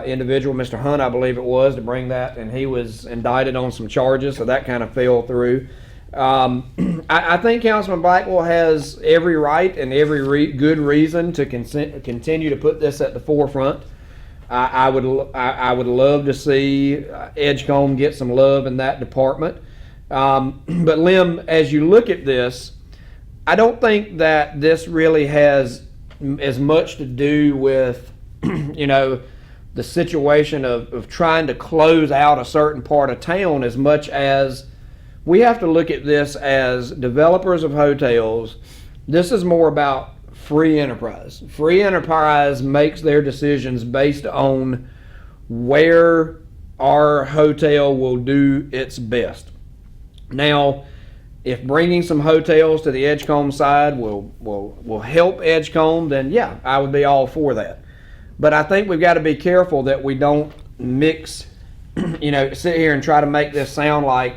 individual, Mr. Hunt, I believe it was, to bring that, and he was indicted on some charges, so that kind of fell through. I think Councilman Blackwell has every right and every good reason to continue to put this at the forefront. I would love to see Edgecombe get some love in that department. But Lim, as you look at this, I don't think that this really has as much to do with, the the situation of trying to close out a certain part of town as much as we have to look at this as developers of hotels. This is more about free enterprise. Free enterprise makes their decisions based on where our hotel will do its best. Now, if bringing some hotels to the Edgecombe side will help Edgecombe, then yeah, I would be all for that. But I think we've got to be careful that we don't mix, sit here and try to make this sound like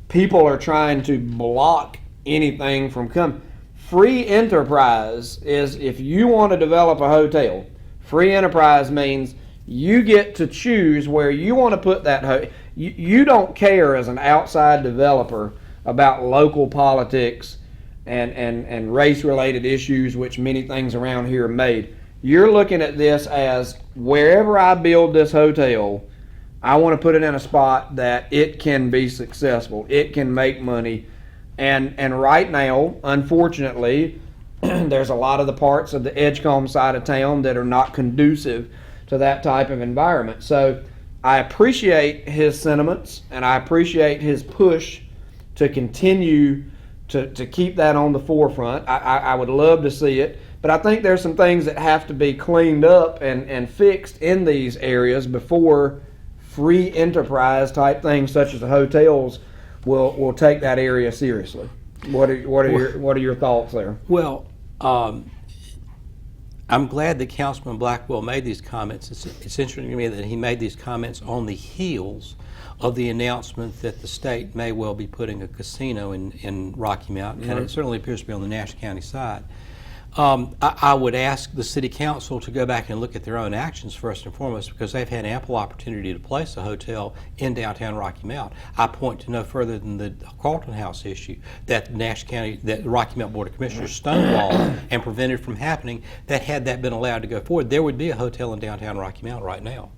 people are trying to block anything from coming. Free enterprise is, if you want to develop a hotel, free enterprise means you get to choose where you want to put that hotel. You don't care as an outside developer about local politics and race-related issues, which many things around here are made. You're looking at this as, wherever I build this hotel, I want to put it in a spot that it can be successful, it can make money. And right now, unfortunately, there's a lot of the parts of the Edgecombe side of town that are not conducive to that type of environment. So I appreciate his sentiments, and I appreciate his push to continue to keep that on the forefront. I would love to see it, but I think there's some things that have to be cleaned up and fixed in these areas before free enterprise type things such as the hotels will take that area seriously. What are your thoughts there? Well, I'm glad that Councilman Blackwell made these comments. It's interesting to me that he made these comments on the heels of the announcement that the state may well be putting a casino in Rocky Mount, and it certainly appears to be on the Nash County side. I would ask the City Council to go back and look at their own actions first and foremost, because they've had ample opportunity to place a hotel in downtown Rocky Mount. I point to no further than the Carlton House issue that the Rocky Mount Board of Commissioners stonewalled and prevented from happening. That had that been allowed to go forward, there would be a hotel in downtown Rocky Mount right now.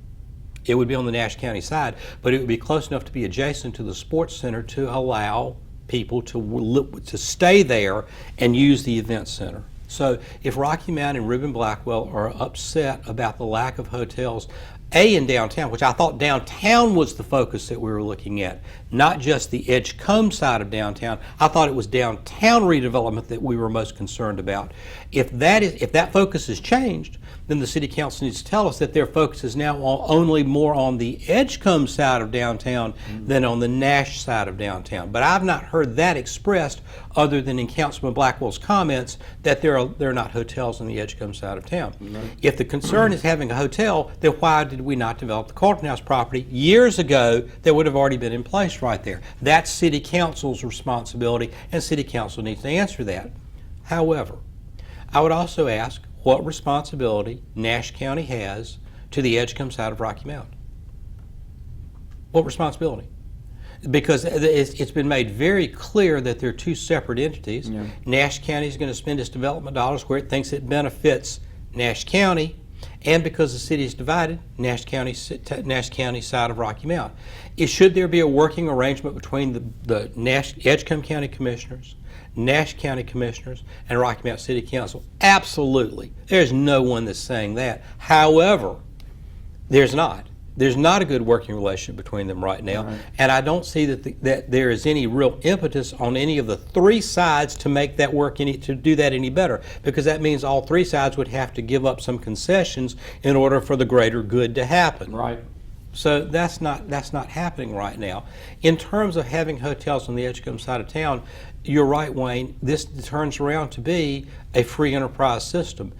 It would be on the Nash County side, but it would be close enough to be adjacent to the sports center to allow people to stay there and use the event center. So if Rocky Mount and Reuben Blackwell are upset about the lack of hotels, in downtown, which I thought downtown was the focus that we were looking at, not just the Edgecombe side of downtown. I thought it was downtown redevelopment that we were most concerned about. If that focus has changed, then the City Council needs to tell us that their focus is now only more on the Edgecombe side of downtown than on the Nash side of downtown. But I've not heard that expressed other than in Councilman Blackwell's comments that there are not hotels on the Edgecombe side of town. If the concern is having a hotel, then why did we not develop the Carlton House property years ago that would have already been in place right there? That's City Council's responsibility, and City Council needs to answer that. However, I would also ask what responsibility Nash County has to the Edgecombe side of Rocky Mount. What responsibility? Because it's been made very clear that they're two separate entities. Yeah. Nash County is going to spend its development dollars where it thinks it benefits Nash County, and because the city is divided, Nash County side of Rocky Mount. Should there be a working arrangement between the Edgecombe County Commissioners, Nash County Commissioners, and Rocky Mount City Council? Absolutely. There's no one that's saying that. However, there's not. There's not a good working relationship between them right now, right. And I don't see that there is any real impetus on any of the three sides to make that work to do that any better, because that means all three sides would have to give up some concessions in order for the greater good to happen. Right. So that's not happening right now. In terms of having hotels on the Edgecombe side of town, you're right, Wayne. This turns around to be a free enterprise system.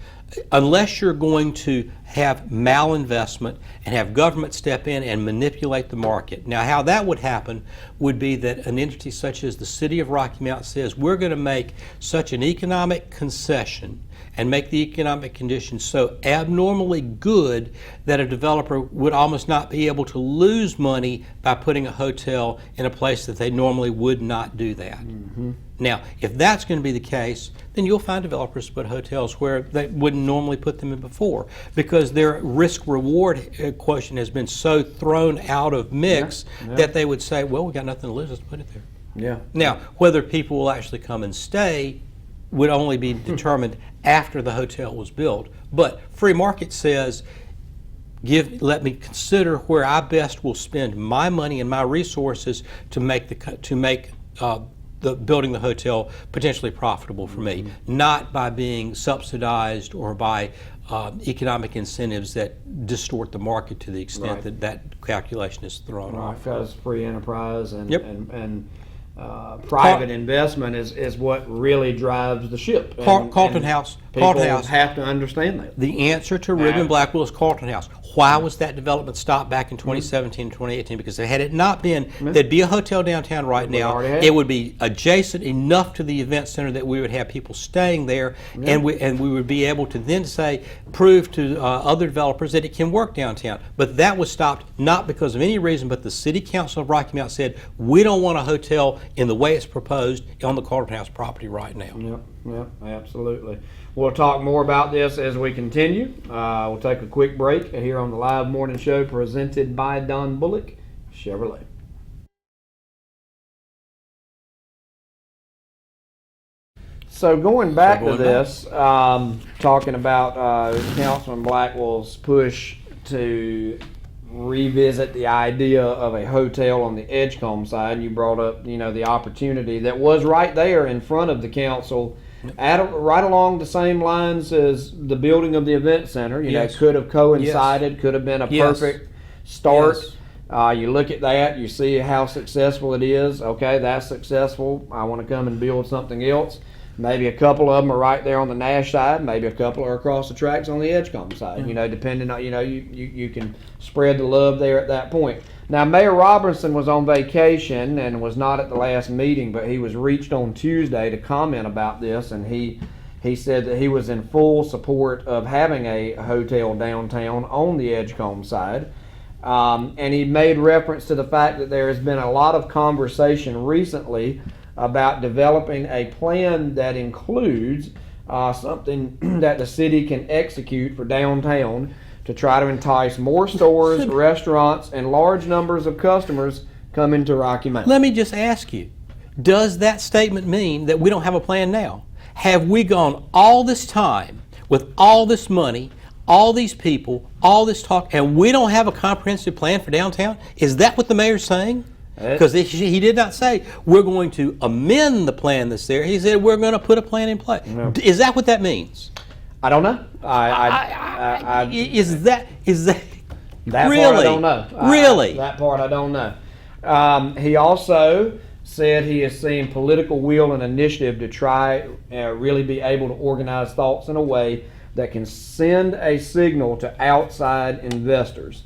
Unless you're going to have malinvestment and have government step in and manipulate the market. Now, how that would happen would be that an entity such as the City of Rocky Mount says, we're going to make such an economic concession and make the economic conditions so abnormally good that a developer would almost not be able to lose money by putting a hotel in a place that they normally would not do that. Mm-hmm. Now, if that's going to be the case, then you'll find developers put hotels where they wouldn't normally put them in before, because their risk-reward quotient has been so thrown out of mix that they would say, well, we got nothing to lose, let's put it there. Yeah. Now, whether people will actually come and stay would only be determined after the hotel was built. But free market says, let me consider where I best will spend my money and my resources to make the building the hotel potentially profitable for me, not by being subsidized or by economic incentives that distort the market to the extent Right. that calculation is thrown Right, off. because free enterprise and Yep. private investment is what really drives the ship. Carlton House. People Carlton House. have to understand that. The answer to Reuben Blackwell is Carlton House. Why was that development stopped back in 2017 and 2018? Because had it not been, there'd be a hotel downtown right now. already have. It would be adjacent enough to the event center that we would have people staying there, and we would be able to then prove to other developers that it can work downtown. But that was stopped not because of any reason, but the City Council of Rocky Mount said, we don't want a hotel in the way it's proposed on the Carlton House property right now. Yep, absolutely. We'll talk more about this as we continue. We'll take a quick break here on the Live Morning Show presented by Don Bullock Chevrolet. So going back to this, talking about Councilman Blackwell's push to revisit the idea of a hotel on the Edgecombe side, you brought up, the opportunity that was right there in front of the council, right along the same lines as the building of the event center. Yes. Could have coincided, could have been a Yes. perfect start. Yes. You look at that, you see how successful it is. Okay, that's successful. I want to come and build something else. Maybe a couple of them are right there on the Nash side. Maybe a couple are across the tracks on the Edgecombe side. Depending on, you can spread the love there at that point. Now, Mayor Robertson was on vacation and was not at the last meeting, but he was reached on Tuesday to comment about this, and he said that he was in full support of having a hotel downtown on the Edgecombe side. And he made reference to the fact that there has been a lot of conversation recently about developing a plan that includes something that the city can execute for downtown to try to entice more stores, restaurants, and large numbers of customers coming to Rocky Mount. Let me just ask you, does that statement mean that we don't have a plan now? Have we gone all this time with all this money, all these people, all this talk, and we don't have a comprehensive plan for downtown? Is that what the mayor's saying? Because he did not say, we're going to amend the plan that's there. He said, we're going to put a plan in place. No. Is that what that means? I don't know. Is that That really? part I don't know. Really? That part I don't know. He also said he is seeing political will and initiative to try really be able to organize thoughts in a way that can send a signal to outside investors.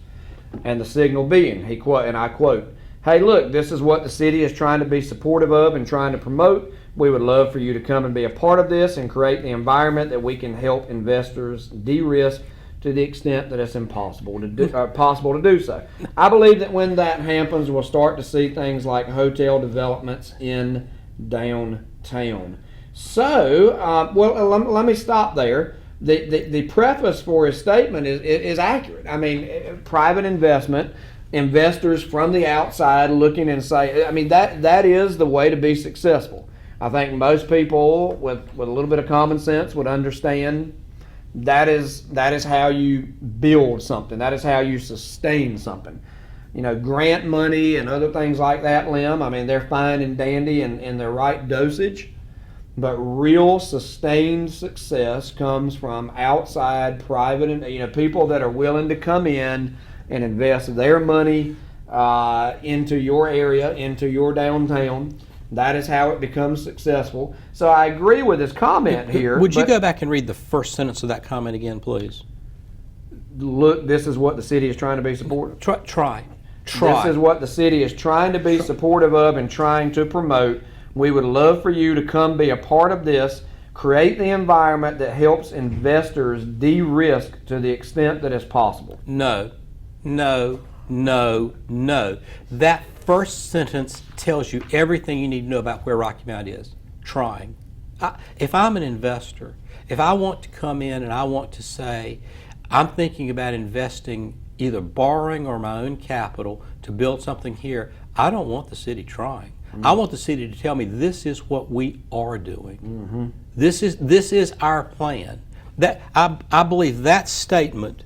And the signal being, and I quote, "Hey, look, this is what the city is trying to be supportive of and trying to promote. We would love for you to come and be a part of this and create the environment that we can help investors de-risk to the extent that it's possible to do so." I believe that when that happens, we'll start to see things like hotel developments in downtown. So, let me stop there. The preface for his statement is accurate. I mean, private investment, investors from the outside looking and say, I mean, that is the way to be successful. I think most people with a little bit of common sense would understand that is how you build something. That is how you sustain something. Grant money and other things like that, Lim, I mean, they're fine and dandy in their right dosage. But real sustained success comes from outside private, people that are willing to come in and invest their money into your area, into your downtown. That is how it becomes successful. So I agree with his comment here. Would you go back and read the first sentence of that comment again, please? Look, this is what the city is trying to be supportive. Try. This is what the city is trying to be supportive of and trying to promote. We would love for you to come be a part of this, create the environment that helps investors de-risk to the extent that is possible. No. That first sentence tells you everything you need to know about where Rocky Mount is. Trying. If I'm an investor, if I want to come in and I want to say, I'm thinking about investing either borrowing or my own capital to build something here, I don't want the city trying. I want the city to tell me this is what we are doing. This is our plan. That I believe that statement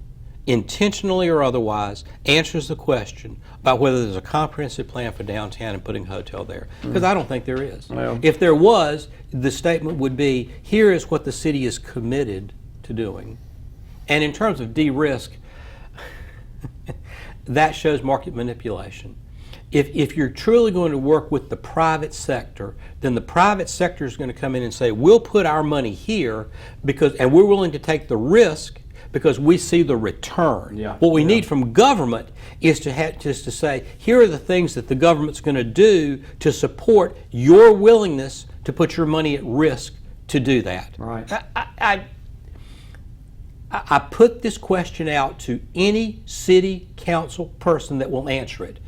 intentionally or otherwise, answers the question about whether there's a comprehensive plan for downtown and putting a hotel there. Because I don't think there is. Well- If there was, the statement would be, here is what the city is committed to doing. And in terms of de-risk, that shows market manipulation. If you're truly going to work with the private sector, then the private sector is going to come in and say, we'll put our money here and we're willing to take the risk because we see the return. Yeah. What we need from government is to say, here are the things that the government's going to do to support your willingness to put your money at risk to do that. Right. I put this question out to any city council person that will answer it.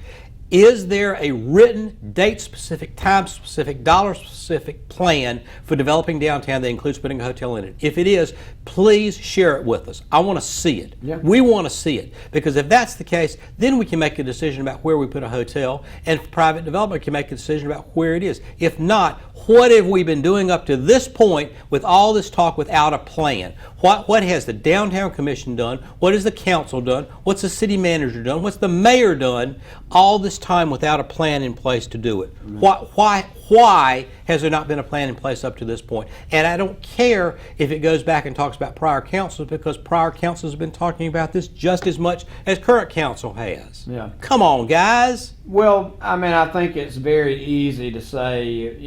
Is there a written, date-specific, time-specific, dollar-specific plan for developing downtown that includes putting a hotel in it? If it is, please share it with us. I want to see it. Yeah. We want to see it. Because if that's the case, then we can make a decision about where we put a hotel, and private development can make a decision about where it is. If not, what have we been doing up to this point with all this talk without a plan? What has the Downtown Commission done? What has the council done? What's the city manager done? What's the mayor done? All this time without a plan in place to do it. Why has there not been a plan in place up to this point? And I don't care if it goes back and talks about prior councils, because prior councils have been talking about this just as much as current council has. Yeah. Come on, guys. Well, I mean, I think it's very easy to say,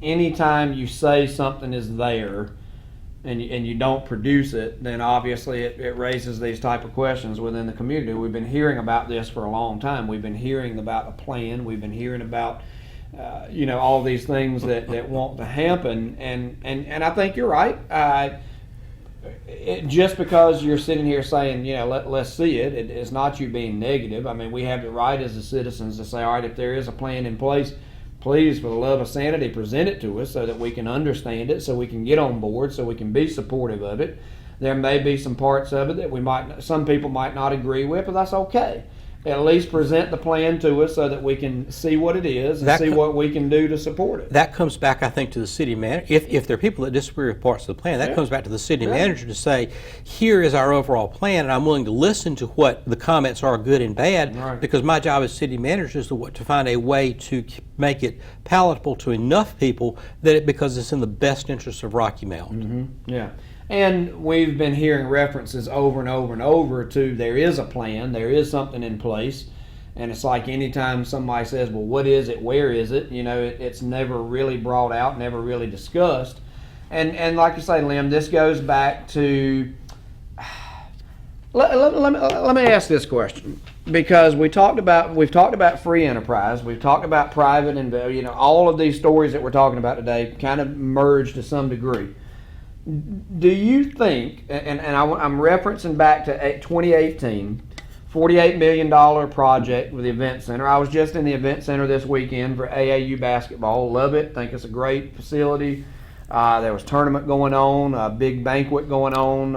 anytime you say something is there and you don't produce it, then obviously it raises these type of questions within the community. We've been hearing about this for a long time. We've been hearing about a plan. We've been hearing about, all these things that want to happen. And I think you're right. Just because you're sitting here saying, let's see it, it's not you being negative. I mean, we have the right as the citizens to say, all right, if there is a plan in place, please, for the love of sanity, present it to us so that we can understand it, so we can get on board, so we can be supportive of it. There may be some parts of it that some people might not agree with, but that's okay. At least present the plan to us so that we can see what it is and see what we can do to support it. That comes back, I think, to the city manager. If there are people that disagree with parts of the plan, that comes back to the city manager to say, here is our overall plan, and I'm willing to listen to what the comments are, good and bad, Right. because my job as city manager is to find a way to make it palatable to enough people because it's in the best interest of Rocky Mount. Yeah. And we've been hearing references over and over and over to there is a plan, there is something in place. And it's like anytime somebody says, well, what is it, where is it? It's never really brought out, never really discussed. And like you say, Lim, this goes back to, let me ask this question. Because we've talked about free enterprise, we've talked about private, and all of these stories that we're talking about today kind of merge to some degree. Do you think, and I'm referencing back to 2018, $48 million project with the Event Center. I was just in the Event Center this weekend for AAU basketball. Love it. Think it's a great facility. There was tournament going on, a big banquet going on.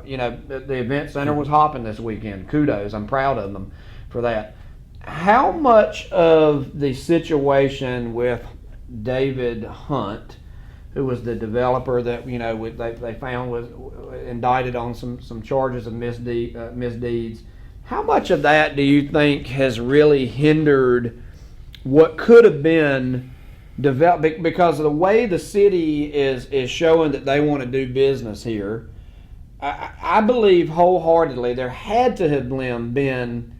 The Event Center was hopping this weekend. Kudos. I'm proud of them for that. How much of the situation with David Hunt, who was the developer that they found was indicted on some charges of misdeeds. How much of that do you think has really hindered what could have been developed? Because of the way the city is showing that they want to do business here, I believe wholeheartedly there had to have been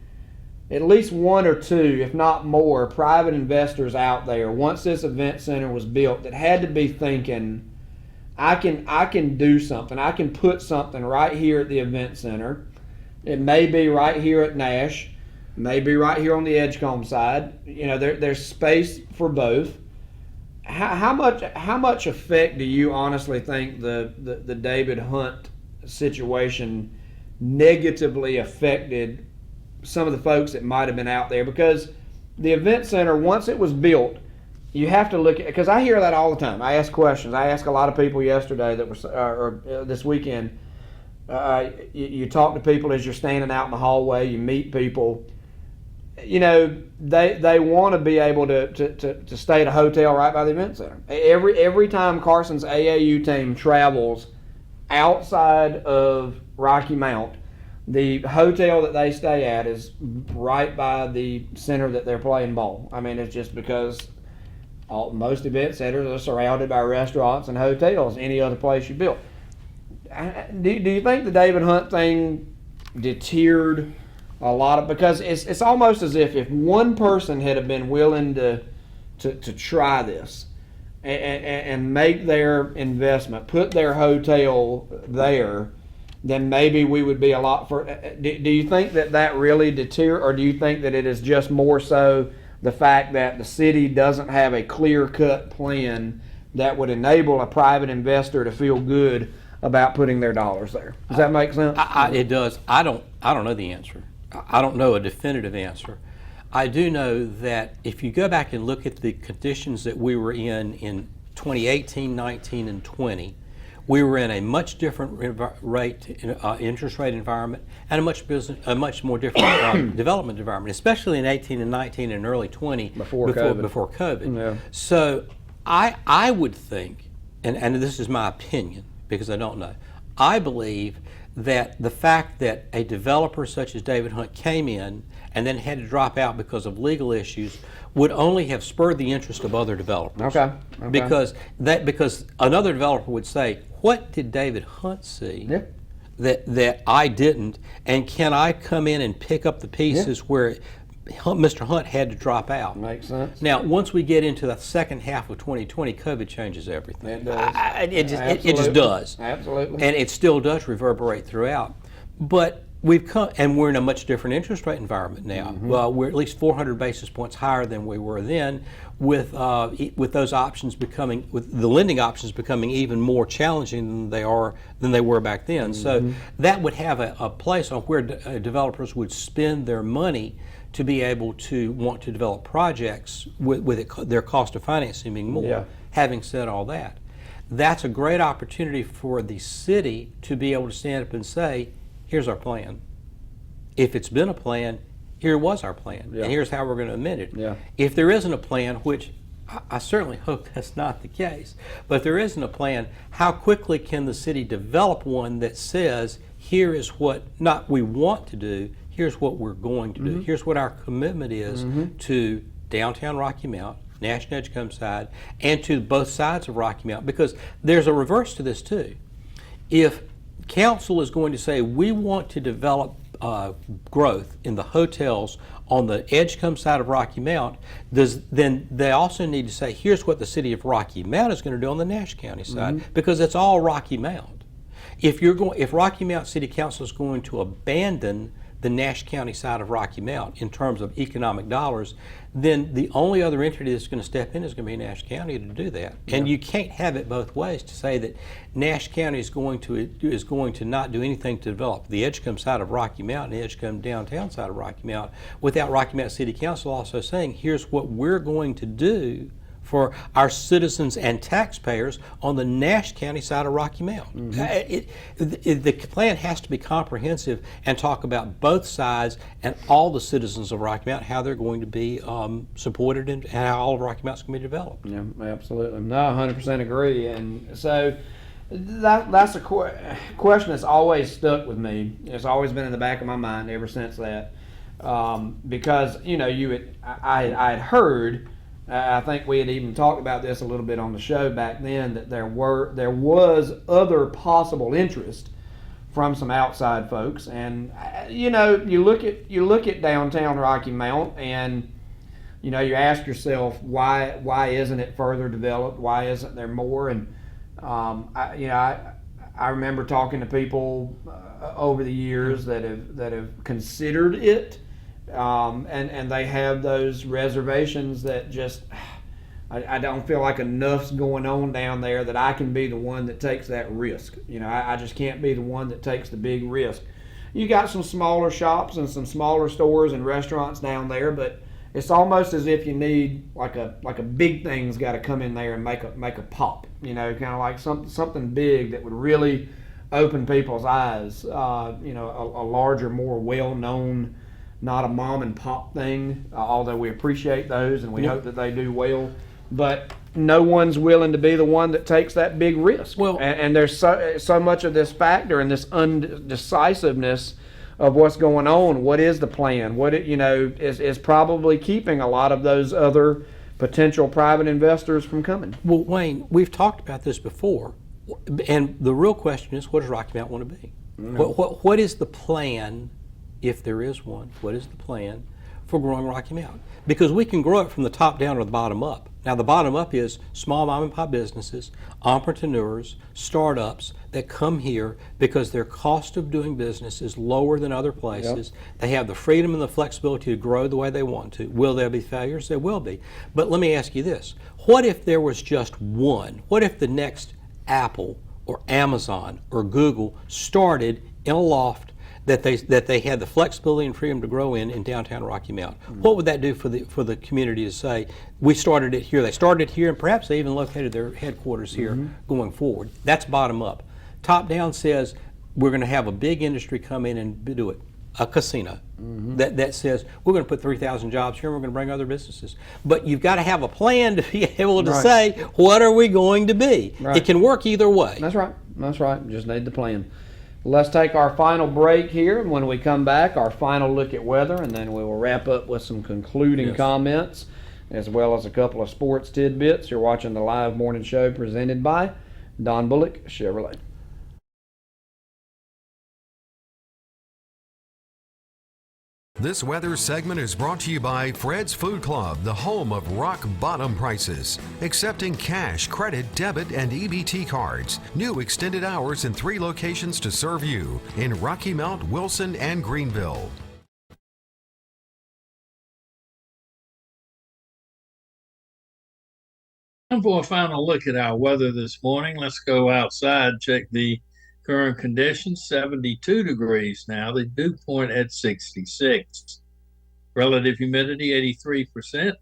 at least one or two, if not more, private investors out there once this event center was built that had to be thinking, I can do something. I can put something right here at the event center. It may be right here at Nash, maybe right here on the Edgecombe side. There's space for both. How much effect do you honestly think the David Hunt situation negatively affected some of the folks that might have been out there? Because the event center, once it was built, you have to look at, because I hear that all the time. I ask questions. I asked a lot of people yesterday or this weekend. You talk to people as you're standing out in the hallway. You meet people. They want to be able to stay at a hotel right by the event center. Every time Carson's AAU team travels outside of Rocky Mount, The hotel that they stay at is right by the center that they're playing ball. I mean, it's just because most event centers are surrounded by restaurants and hotels. Any other place you build. Do you think the David Hunt thing deterred a lot of, because it's almost as if one person had have been willing to try this and make their investment, put their hotel there, then maybe we would be a lot for. Do you think that really deterred, or do you think that it is just more so the fact that the city doesn't have a clear-cut plan that would enable a private investor to feel good about putting their dollars there? Does that make sense? It does. I don't know the answer. I don't know a definitive answer. I do know that if you go back and look at the conditions that we were in 2018, 19, and 20, we were in a much different interest rate environment and a much more different development environment, especially in 18 and 19 and early 20 before COVID. Yeah. So I would think, and this is my opinion because I don't know, I believe that the fact that a developer such as David Hunt came in and then had to drop out because of legal issues would only have spurred the interest of other developers. Okay. Because another developer would say, what did David Hunt see that I didn't, and can I come in and pick up the pieces where Mr. Hunt had to drop out? Makes sense. Now, once we get into the second half of 2020, COVID changes everything. It does. It just does. Absolutely. And it still does reverberate throughout. But we've come, and we're in a much different interest rate environment now. Well, we're at least 400 basis points higher than we were then, with those options becoming, with the lending options becoming even more challenging than they were back then. So that would have a place on where developers would spend their money to be able to want to develop projects with their cost of financing being more. Yeah. Having said all that, that's a great opportunity for the city to be able to stand up and say, here's our plan. If it's been a plan, here was our plan, and here's how we're going to amend it. Yeah. If there isn't a plan, which I certainly hope that's not the case, but if there isn't a plan, how quickly can the city develop one that says, here is what not we want to do, here's what we're going to do, here's what our commitment is to downtown Rocky Mount, National Edgecombe side, and to both sides of Rocky Mount, because there's a reverse to this too. If council is going to say, we want to develop growth in the hotels on the Edgecombe side of Rocky Mount, then they also need to say, here's what the city of Rocky Mount is going to do on the Nash County side, because it's all Rocky Mount. If Rocky Mount City Council is going to abandon the Nash County side of Rocky Mount in terms of economic dollars, then the only other entity that's going to step in is going to be Nash County to do that. And you can't have it both ways, to say that Nash County is going to not do anything to develop the Edgecombe side of Rocky Mount and the Edgecombe downtown side of Rocky Mount, without Rocky Mount City Council also saying, here's what we're going to do for our citizens and taxpayers on the Nash County side of Rocky Mount. The plan has to be comprehensive and talk about both sides and all the citizens of Rocky Mount, how they're going to be supported and how all of Rocky Mount's going to be developed. Yeah, absolutely. No, 100% agree. And so that's a question that's always stuck with me. It's always been in the back of my mind ever since that, because I had heard. I think we had even talked about this a little bit on the show back then, that there was other possible interest from some outside folks, and you look at downtown Rocky Mount, and you ask yourself, why isn't it further developed? Why isn't there more? And I remember talking to people over the years that have considered it. And they have those reservations that just, I don't feel like enough's going on down there that I can be the one that takes that risk. I just can't be the one that takes the big risk. You got some smaller shops and some smaller stores and restaurants down there, but it's almost as if you need like a big thing's got to come in there and make a pop. Kind of like something big that would really open people's eyes. A larger, more well-known, not a mom and pop thing, although we appreciate those and we hope that they do well. But no one's willing to be the one that takes that big risk. Well, and there's so much of this factor and this undecisiveness of what's going on. What is the plan? What is probably keeping a lot of those other potential private investors from coming. Well, Wayne, we've talked about this before, and the real question is, what does Rocky Mount want to be? What is the plan, if there is one? What is the plan for growing Rocky Mount? Because we can grow it from the top down or the bottom up. Now, the bottom up is small mom and pop businesses, entrepreneurs, startups that come here because their cost of doing business is lower than other places. Yep. They have the freedom and the flexibility to grow the way they want to. Will there be failures? There will be. But let me ask you this. What if there was just one? What if the next Apple or Amazon or Google started in a loft that they had the flexibility and freedom to grow in downtown Rocky Mount? Mm-hmm. What would that do for the community to say, we started it here, they started it here, and perhaps they even located their headquarters here going forward? That's bottom up. Top down says, we're going to have a big industry come in and do it. A casino that says, we're going to put 3,000 jobs here and we're going to bring other businesses. But you've got to have a plan to be able to say, what are we going to be? Right. It can work either way. That's right. That's right. Just need the plan. Let's take our final break here. When we come back, our final look at weather, and then we will wrap up with some concluding comments, as well as a couple of sports tidbits. You're watching the live morning show presented by Don Bullock Chevrolet. This weather segment is brought to you by Fred's Food Club, the home of rock bottom prices. Accepting cash, credit, debit, and EBT cards. New extended hours in 3 locations to serve you in Rocky Mount, Wilson, and Greenville. Time for a final look at our weather this morning. Let's go outside, check the current conditions. 72 degrees now, the dew point at 66. Relative humidity 83%.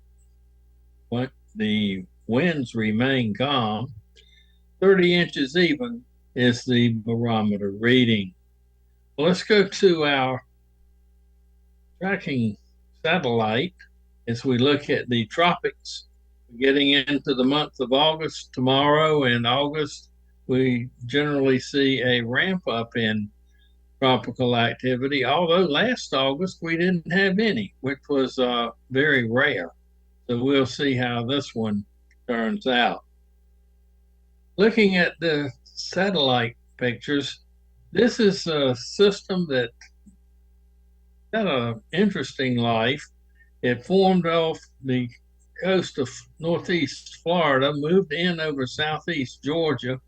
The winds remain calm. 30 inches even is the barometer reading. Well, let's go to our tracking satellite as we look at the tropics. Getting into the month of August, tomorrow and August, we generally see a ramp up in tropical activity, although last August we didn't have any, which was very rare. So we'll see how this one turns out. Looking at the satellite pictures, this is a system that got an interesting life. It formed off the coast of northeast Florida, moved in over southeast Georgia,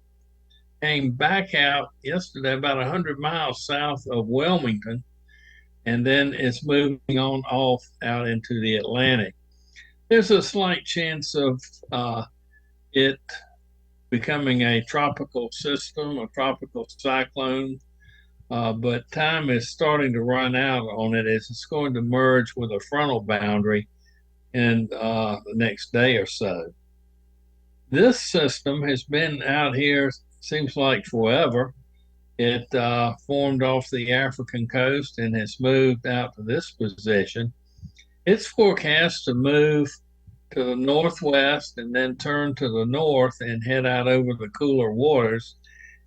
came back out yesterday about 100 miles south of Wilmington, and then it's moving on off out into the Atlantic. There's a slight chance of it becoming a tropical system, a tropical cyclone, but time is starting to run out on it as it's going to merge with a frontal boundary in the next day or so. This system has been out here, seems like forever. It formed off the African coast and has moved out to this position. It's forecast to move to the northwest and then turn to the north and head out over the cooler waters.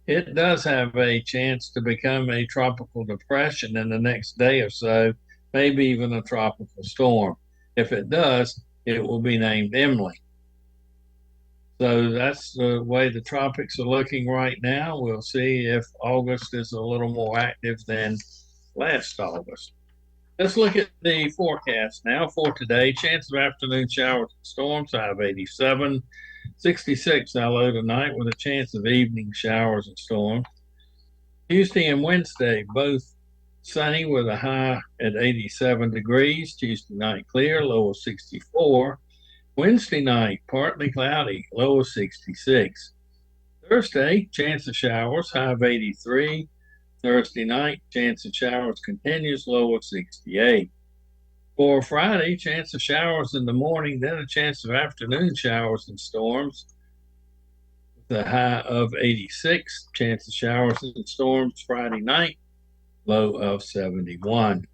It does have a chance to become a tropical depression in the next day or so, maybe even a tropical storm. If it does, it will be named Emily. So that's the way the tropics are looking right now. We'll see if August is a little more active than last August. Let's look at the forecast now for today. Chance of afternoon showers and storms, high of 87. 66 our low tonight with a chance of evening showers and storms. Tuesday and Wednesday, both sunny with a high at 87 degrees. Tuesday night clear, low of 64. Wednesday night, partly cloudy, low of 66. Thursday, chance of showers, high of 83. Thursday night, chance of showers continues, low of 68. For Friday, chance of showers in the morning, then a chance of afternoon showers and storms, with a high of 86. Chance of showers and storms Friday night, low of 71.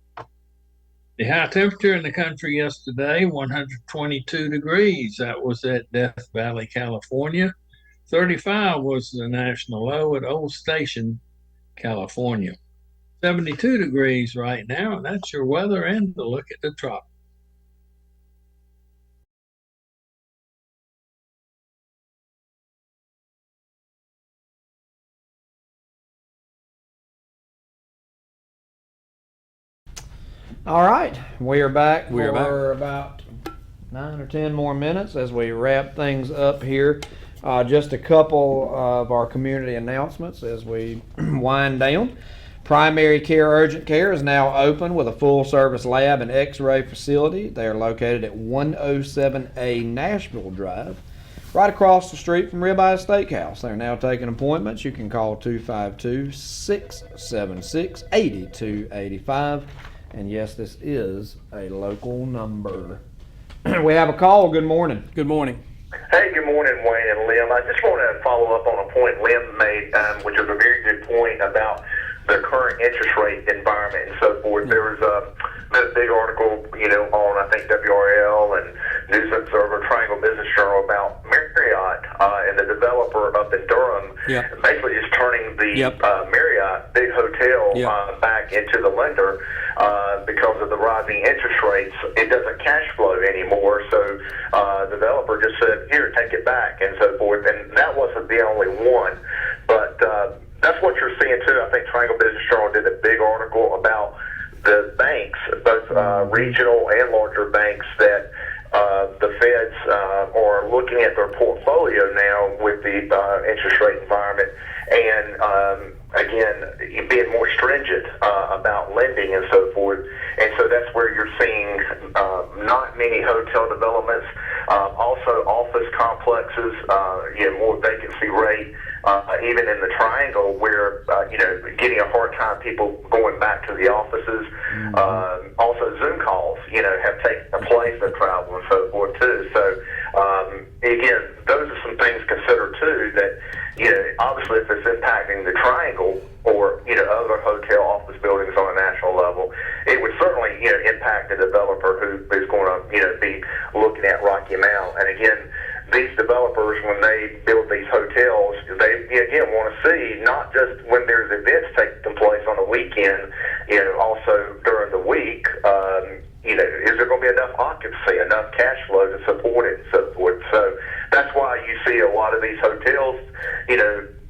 The high temperature in the country yesterday, 122 degrees. That was at Death Valley, California. 35 was the national low at Old Station, California. 72 degrees right now, and that's your weather and the look at the tropics. All right, we are back We are for about 9 or 10 more minutes as we wrap things up here. Just a couple of our community announcements as we wind down. Primary Care Urgent Care is now open with a full-service lab and x-ray facility. They are located at 107A Nashville Drive, right across the street from Ribeye Steakhouse. They're now taking appointments. You can call 252-676-8285. And yes, this is a local number. We have a call. Good morning. Good morning. Hey, good morning, Wayne and Lim. I just want to follow up on a point Lim made, which is a very good point about the current interest rate environment and so forth. There was a big article, on, I think, WRL and News Observer, Triangle Business Journal about Marriott and the developer up in Durham basically just turning the Marriott big hotel back into the lender because of the rising interest rates. It doesn't cash flow anymore, so the developer just said, here, take it back, and so forth. And that wasn't the only one, but that's what you're seeing too. I think Triangle Business Journal did a big article about the banks, both regional and larger banks, that the feds are looking at their portfolio now with the interest rate environment, and again, being more stringent about lending and so forth. And so that's where you're seeing not many hotel developments, also office complexes, more vacancy rate, even in the Triangle, where getting a hard time people going back to the offices. Also Zoom calls, have taken place of travel and so forth too. So again, those are some things to consider too, that obviously if it's impacting the Triangle or other hotel office buildings on a national level, it would certainly impact the developer who is going to be looking at Rocky Mount. And again, these developers, when they build these hotels, they again want to see not just when there's events taking place on the weekend, also during the week. Is there going to be enough occupancy, enough cash flow to support it, and so forth? So that's why you see a lot of these hotels,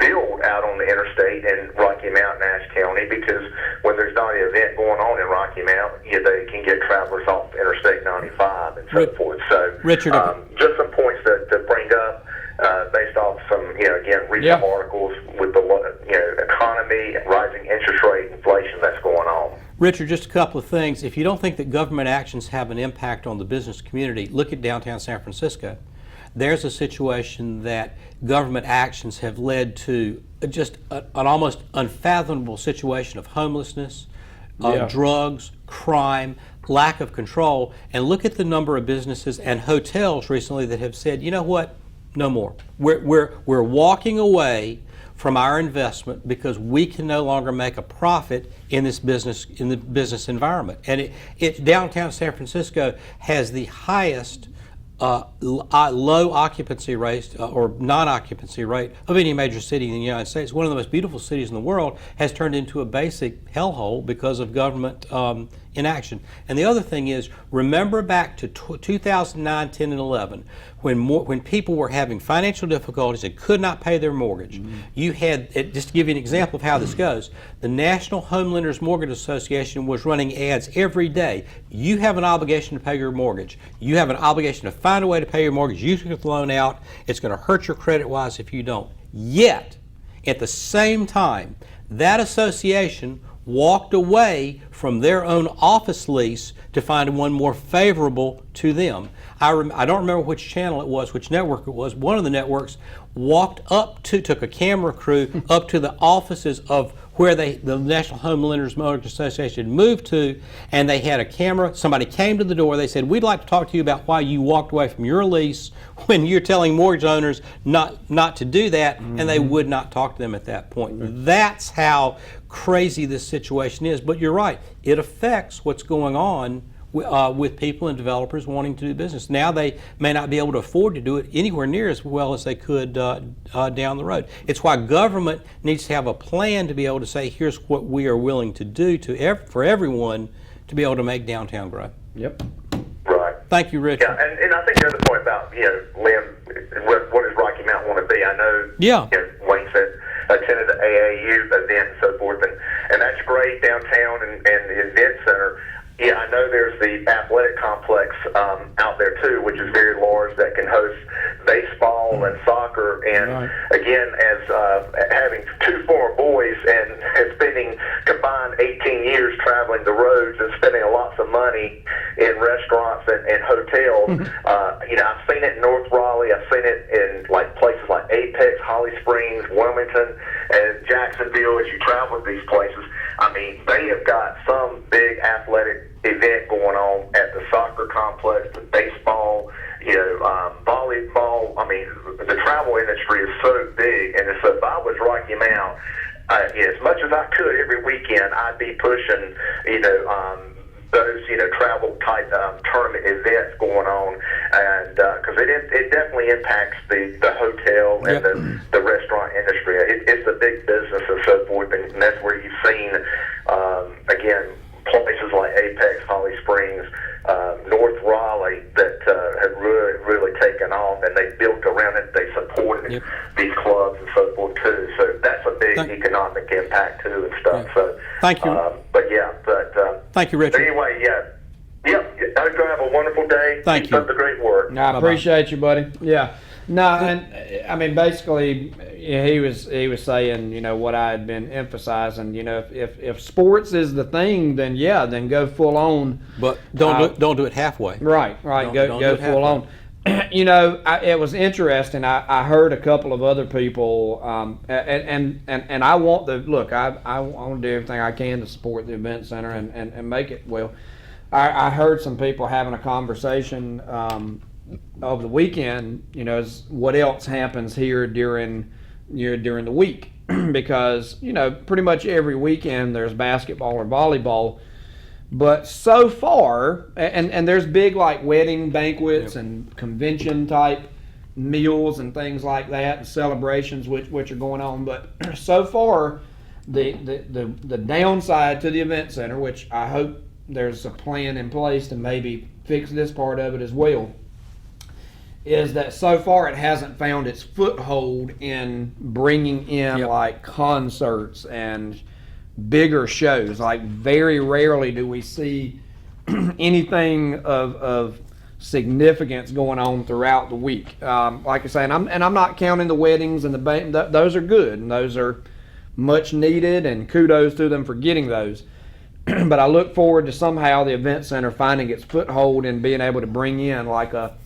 build out on the interstate in Rocky Mount, Nash County, because when there's not an event going on in Rocky Mount, they can get travelers off Interstate 95 and so forth. So, Richard, just some points to bring up based off some, again, recent articles with the economy, rising interest rate, inflation that's going on. Richard, just a couple of things. If you don't think that government actions have an impact on the business community, look at downtown San Francisco. There's a situation that government actions have led to just an almost unfathomable situation of homelessness, drugs, crime, lack of control. And look at the number of businesses and hotels recently that have said, you know what, no more. We're walking away from our investment because we can no longer make a profit in this business, in the business environment. And downtown San Francisco has the highest low occupancy rate or non-occupancy rate of any major city in the United States. One of the most beautiful cities in the world has turned into a basic hellhole because of government inaction. And the other thing is, remember back to 2009, 10, and 11, when people were having financial difficulties and could not pay their mortgage. You had, just to give you an example of how this goes, the National Home Lenders Mortgage Association was running ads every day. You have an obligation to pay your mortgage. You have an obligation to find a way to pay your mortgage. You took the loan out. It's going to hurt your credit-wise if you don't. Yet, at the same time, that association walked away from their own office lease to find one more favorable to them. I don't remember which channel it was, which network it was. One of the networks took a camera crew up to the offices of where the National Home Lenders Mortgage Association moved to, and they had a camera. Somebody came to the door. They said, we'd like to talk to you about why you walked away from your lease when you're telling mortgage owners not to do that, and they would not talk to them at that point. That's how crazy this situation is. But you're right. It affects what's going on with people and developers wanting to do business. Now they may not be able to afford to do it anywhere near as well as they could down the road. It's why government needs to have a plan to be able to say, here's what we are willing to do for everyone to be able to make downtown grow. Yep. Right. Thank you, Richard. Yeah, and I think the other point about, Lynn, what does Rocky Mount want to be? I know, Yeah. Wayne said attended the AAU event and so forth, and that's great downtown and the event center. Yeah, I know there's the athletic complex out there too, which is very large, that can host baseball and soccer. And again, as having two former boys and spending combined 18 years traveling the roads and spending lots of money in restaurants and hotels, I've seen it in North Raleigh. I've seen it in places like Apex, Holly Springs, Wilmington, and Jacksonville. As you travel to these places, I mean, they have got some big athletic event going on at the soccer complex, the baseball, volleyball. I mean, the travel industry is so big, and so if I was Rocky Mount, as much as I could every weekend, I'd be pushing, those, travel type tournament events going on, and because it definitely impacts the hotel and the restaurant industry. It's a big business and so forth, and that's where you've seen, again, places like Apex, Holly Springs, North Raleigh that have really taken off, and they built around it. They supported these clubs and so forth too. So that's a big economic impact too and stuff. So thank you. Thank you, Richard. Anyway, I hope you have a wonderful day. Thank Keep you. up the great work. No, I appreciate you, buddy. Yeah. No, and I mean, basically, he was saying, what I had been emphasizing, if sports is the thing, then go full on. But don't do it halfway. Right. Don't Go do it full on. It was interesting. I heard a couple of other people, and I want I want to do everything I can to support the event center and make it well. I heard some people having a conversation over the weekend, is what else happens here during the week, because pretty much every weekend there's basketball or volleyball, but so far, and there's big wedding banquets and convention type meals and things like that, and celebrations which are going on, but so far the downside to the event center, which I hope there's a plan in place to maybe fix this part of it as well, is that so far it hasn't found its foothold in bringing in concerts and bigger shows. Very rarely do we see anything of significance going on throughout the week. Like I say, and I'm not counting the weddings and those are good, and those are much needed, and kudos to them for getting those. But I look forward to somehow the event center finding its foothold in being able to bring in like a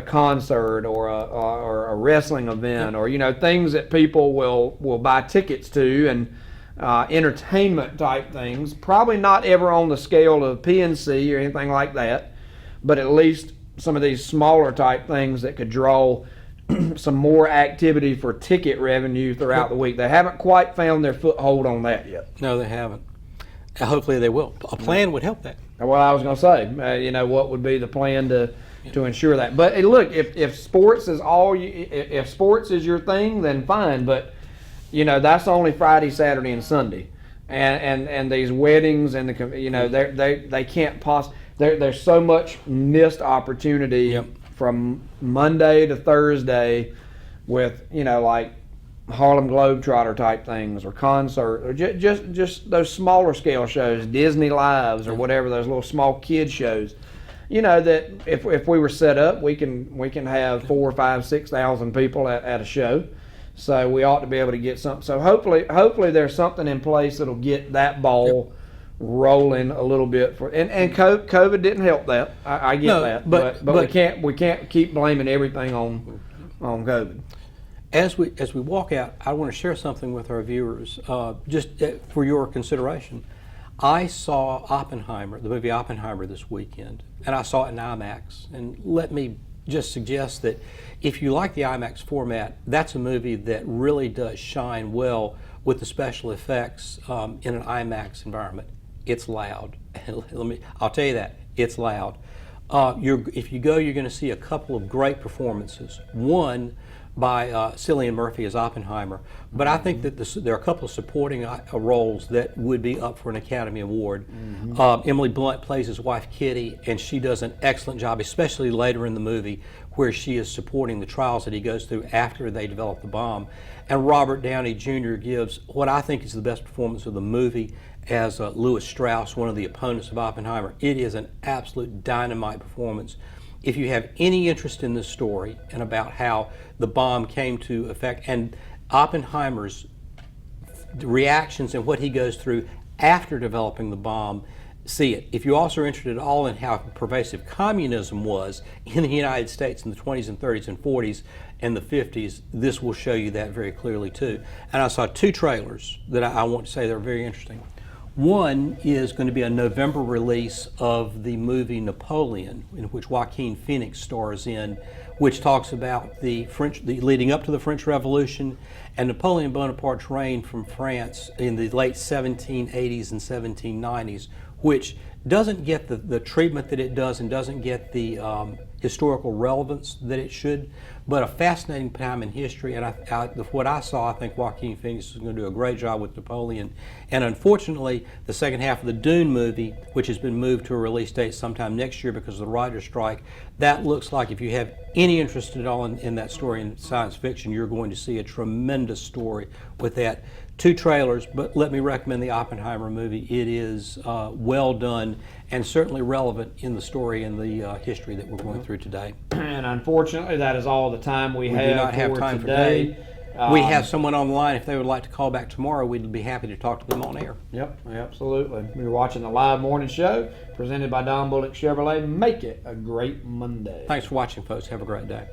concert or a wrestling event, or things that people will buy tickets to, and entertainment type things. Probably not ever on the scale of PNC or anything like that, but at least some of these smaller type things that could draw some more activity for ticket revenue throughout the week. They haven't quite found their foothold on that yet. No, they haven't. Hopefully they will. A plan would help that. Well, I was going to say, what would be the plan to ensure that? But look, if sports is if sports is your thing, then fine. But that's only Friday, Saturday, and Sunday, and these weddings and they can't possibly. There's so much missed opportunity from Monday to Thursday with Harlem Globetrotter type things, or concert, or just those smaller scale shows, Disney Lives or whatever, those little small kid shows. That if we were set up, we can have 4,000, 5,000, 6,000 people at a show. So we ought to be able to get something. So hopefully there's something in place that'll get that ball rolling a little bit and COVID didn't help that. I get that, but we can't keep blaming everything on COVID. As we walk out, I want to share something with our viewers, just for your consideration. I saw Oppenheimer, the movie Oppenheimer, this weekend, and I saw it in IMAX. And let me just suggest that if you like the IMAX format, that's a movie that really does shine well with the special effects in an IMAX environment. It's loud. I'll tell you that. It's loud. If you go, you're going to see a couple of great performances. One by Cillian Murphy as Oppenheimer, but I think that there are a couple of supporting roles that would be up for an Academy Award. Emily Blunt plays his wife Kitty, and she does an excellent job, especially later in the movie, where she is supporting the trials that he goes through after they develop the bomb. And Robert Downey Jr. gives what I think is the best performance of the movie as Lewis Strauss, one of the opponents of Oppenheimer. It is an absolute dynamite performance. If you have any interest in this story and about how the bomb came to effect and Oppenheimer's reactions and what he goes through after developing the bomb, see it. If you also are interested at all in how pervasive communism was in the United States in the 20s and 30s and 40s and the 50s, this will show you that very clearly too. And I saw two trailers that I want to say they're very interesting. One is going to be a November release of the movie Napoleon, in which Joaquin Phoenix stars in, which talks about the leading up to the French Revolution and Napoleon Bonaparte's reign from France in the late 1780s and 1790s, which doesn't get the treatment that it does and doesn't get the historical relevance that it should, but a fascinating time in history. And what I saw, I think Joaquin Phoenix is going to do a great job with Napoleon. And unfortunately, the second half of the Dune movie, which has been moved to a release date sometime next year because of the writer's strike, that looks like, if you have any interest at all in that story in science fiction, you're going to see a tremendous story with that. Two trailers, but let me recommend the Oppenheimer movie. It is well done and certainly relevant in the story and the history that we're going through today. And unfortunately, that is all the time we We have do not have for time today. We have someone on the line. If they would like to call back tomorrow, we'd be happy to talk to them on air. Yep, absolutely. We're watching the live morning show presented by Don Bullock Chevrolet. Make it a great Monday. Thanks for watching, folks. Have a great day.